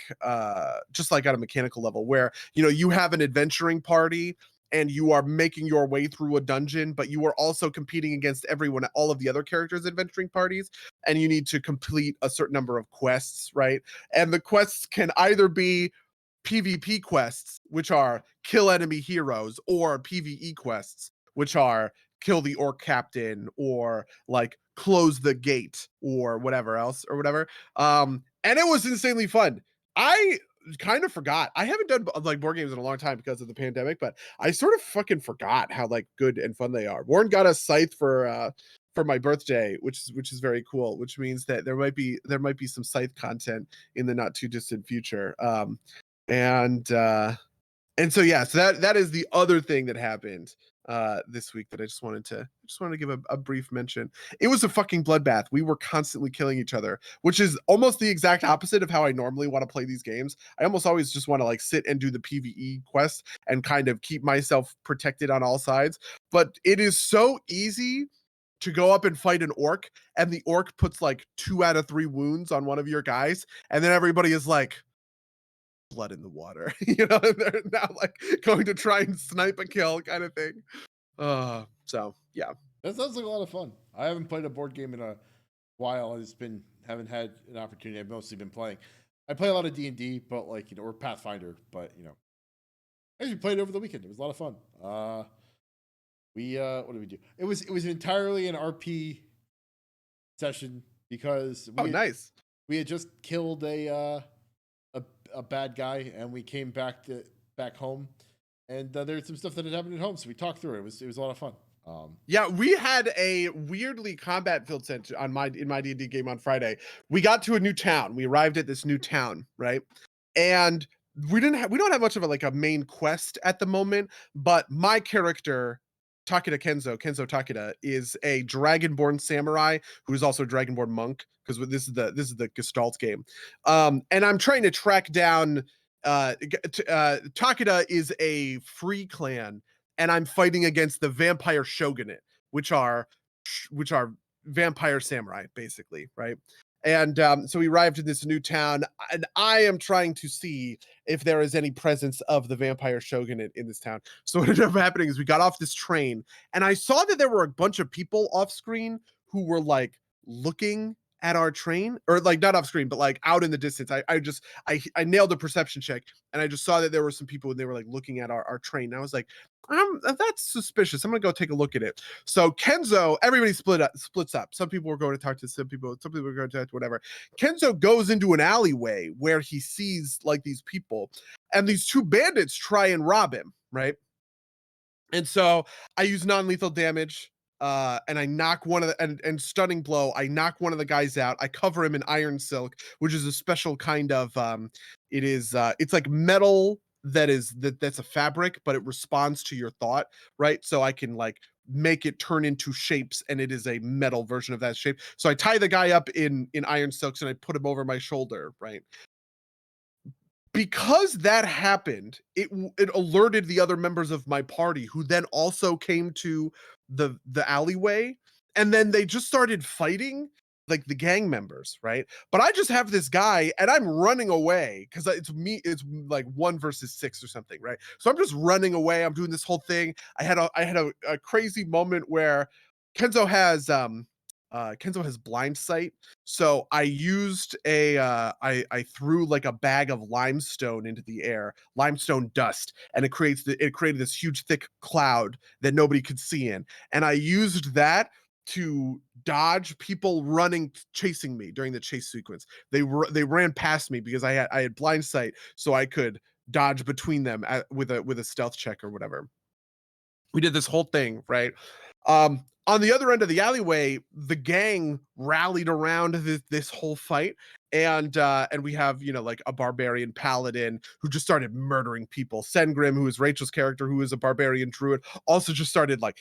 just like on a mechanical level, where you have an adventuring party and you are making your way through a dungeon, but you are also competing against all of the other characters' adventuring parties, and you need to complete a certain number of quests, right? And the quests can either be PvP quests, which are kill enemy heroes, or PvE quests, which are kill the orc captain, or like close the gate, or whatever else, or whatever. And it was insanely fun. I kind of forgot. I haven't done like board games in a long time because of the pandemic, but I sort of fucking forgot how like good and fun they are. Warren got a Scythe for my birthday, which is very cool, which means that there might be some Scythe content in the not too distant future. And so yeah, so that is the other thing that happened this week that I just wanted to give a brief mention. It was a fucking bloodbath. We were constantly killing each other, which is almost the exact opposite of how I normally want to play these games. I almost always just want to like sit and do the PvE quest and kind of keep myself protected on all sides. But it is so easy to go up and fight an orc, and the orc puts like 2 out of 3 wounds on one of your guys, and then everybody is like, blood in the water, and they're now like going to try and snipe a kill kind of thing. So yeah, that sounds like a lot of fun. I haven't played a board game in a while. Haven't had an opportunity. I've mostly been playing. I play a lot of D&D, but like or Pathfinder, but I actually played it over the weekend. It was a lot of fun. What did we do? It was entirely an RP session because nice. We had just killed a bad guy, and we came back home, and there's some stuff that had happened at home, so we talked through it. It was a lot of fun. Yeah, we had a weirdly combat-filled session in my D&D game on Friday. We got to a new town. We arrived at this new town, right? And we don't have much of a main quest at the moment, but my character Kenzo Takeda is a dragonborn samurai who is also a dragonborn monk because this is the Gestalt game. And I'm trying to track down Takeda is a free clan and I'm fighting against the vampire shogunate, which are vampire samurai basically, right? And so we arrived in this new town, and I am trying to see if there is any presence of the vampire shogunate in this town. So what ended up happening is we got off this train, and I saw that there were a bunch of people off screen who were like looking at our train, or like not off screen, but like out in the distance. I nailed a perception check, and I just saw that there were some people and they were like looking at our train. And I was like, that's suspicious. I'm gonna go take a look at it. So Kenzo, everybody splits up. Some people were going to talk to some people were going to talk to whatever. Kenzo goes into an alleyway where he sees like these people, and these two bandits try and rob him, right? And so I use non-lethal damage, and I knock one of the and stunning blow. I knock one of the guys out. I cover him in iron silk, which is a special kind of it's like metal that's a fabric, but it responds to your thought, right? So I can like make it turn into shapes, and it is a metal version of that shape. So I tie the guy up in iron silks and I put him over my shoulder, right? Because that happened, it alerted the other members of my party, who then also came to the alleyway, and then they just started fighting like the gang members, right? But I just have this guy and I'm running away because it's like 1 versus 6 or something, right? So I'm just running away. I'm doing this whole thing. I had a crazy moment where Kenzo has Kenzo has blind sight, so I used I threw like a bag of limestone into the air, limestone dust, and it created this huge thick cloud that nobody could see in. And I used that to dodge people running chasing me during the chase sequence. They ran past me because I had blind sight, so I could dodge between them with a stealth check or whatever. We did this whole thing, right? On the other end of the alleyway, the gang rallied around this whole fight, and we have like a barbarian paladin who just started murdering people. Sengrim, who is Rachel's character, who is a barbarian druid, also just started like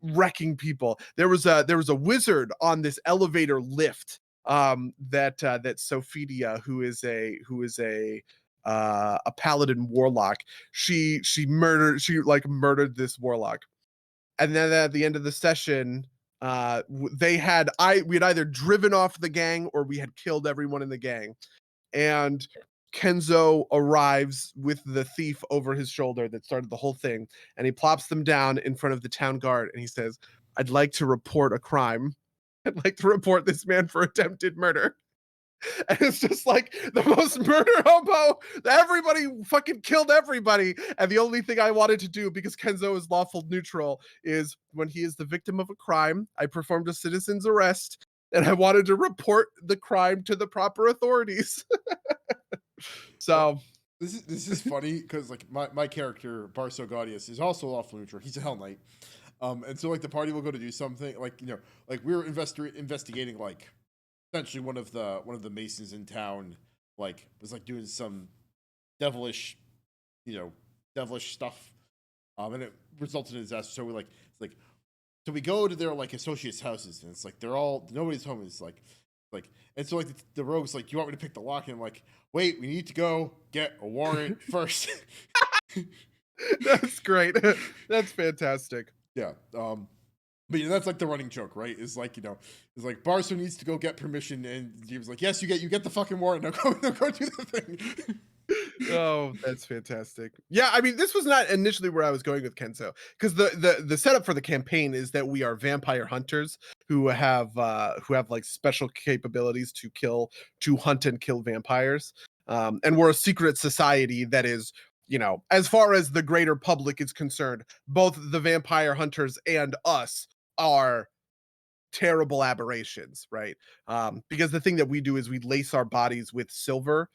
wrecking people. There was a wizard on this elevator lift that Sophidia, who is a paladin warlock. She murdered this warlock, and then at the end of the session, we had either driven off the gang or we had killed everyone in the gang. And Kenzo arrives with the thief over his shoulder that started the whole thing, and he plops them down in front of the town guard, and he says, "I'd like to report a crime. I'd like to report this man for attempted murder." And it's just like the most murder hobo. Everybody fucking killed everybody. And the only thing I wanted to do, because Kenzo is lawful neutral, is when he is the victim of a crime, I performed a citizen's arrest, and I wanted to report the crime to the proper authorities. So This is funny because like my character Barso Gaudius is also lawful neutral. He's a Hell Knight, and so like the party will go to do something like like we were investigating like essentially one of the masons in town like was like doing some devilish devilish stuff, and it resulted in disaster. So we like it's like so we go to their like associates' houses, and it's like nobody's home. Is like and so like the rogue's like, "You want me to pick the lock?" And I'm like, "Wait, we need to go get a warrant first." that's great. That's fantastic. Yeah. But that's like the running joke, right? Is like is like Barso needs to go get permission, and he was like, "Yes, you get the fucking warrant. Now go do the thing." Oh, that's fantastic. Yeah, I mean, this was not initially where I was going with Kenzo, because the setup for the campaign is that we are vampire hunters who have like special capabilities to hunt and kill vampires. And we're a secret society that is, as far as the greater public is concerned, both the vampire hunters and us are terrible aberrations, right? Because the thing that we do is we lace our bodies with silver,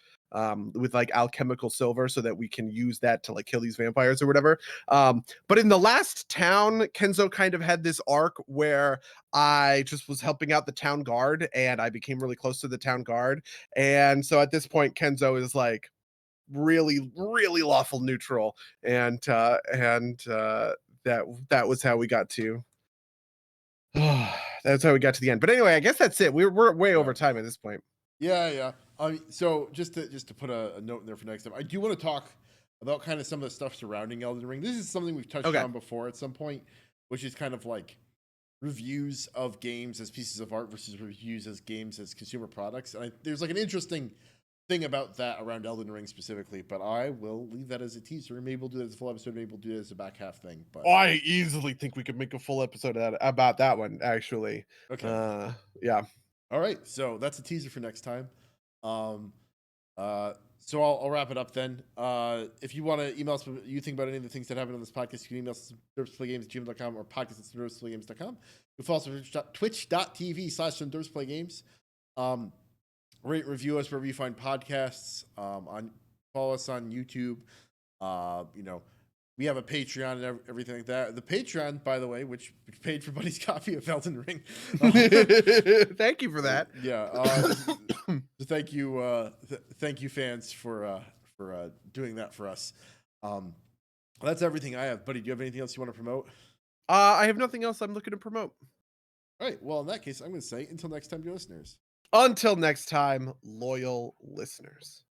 with like alchemical silver, so that we can use that to like kill these vampires or whatever. But in the last town, Kenzo kind of had this arc where I just was helping out the town guard, and I became really close to the town guard. And so at this point, Kenzo is like, really, really lawful neutral, and that was how we got to. That's how we got to the end. But anyway, I guess that's it. We're way Yeah. over time at this point. Yeah, yeah. So just to put a note in there for next time, I do want to talk about kind of some of the stuff surrounding Elden Ring. This is something we've touched Okay. on before at some point, which is kind of like reviews of games as pieces of art versus reviews as games as consumer products. And there's like an interesting thing about that around Elden Ring specifically, but I will leave that as a teaser. Maybe we'll do that as a full episode. Maybe we'll do it as a back half thing. But I easily think we could make a full episode about that one, actually. okay. Yeah. All right. So that's a teaser for next time. Um, so I'll wrap it up then. If you want to email us what you think about any of the things that happen on this podcast, you can email us at derpsplaygames@gmail.com or podcast@derpsplaygames.com. You can follow us on twitch.tv/derpsplaygames. Rate, review us wherever you find podcasts. Follow us on YouTube. We have a Patreon and everything like that. The Patreon, by the way, which paid for Buddy's copy of Elden Ring. Thank you for that. Yeah. Thank you, fans, for doing that for us. That's everything I have. Buddy, do you have anything else you want to promote? I have nothing else I'm looking to promote. All right. Well, in that case, I'm going to say until next time, dear listeners. Until next time, loyal listeners.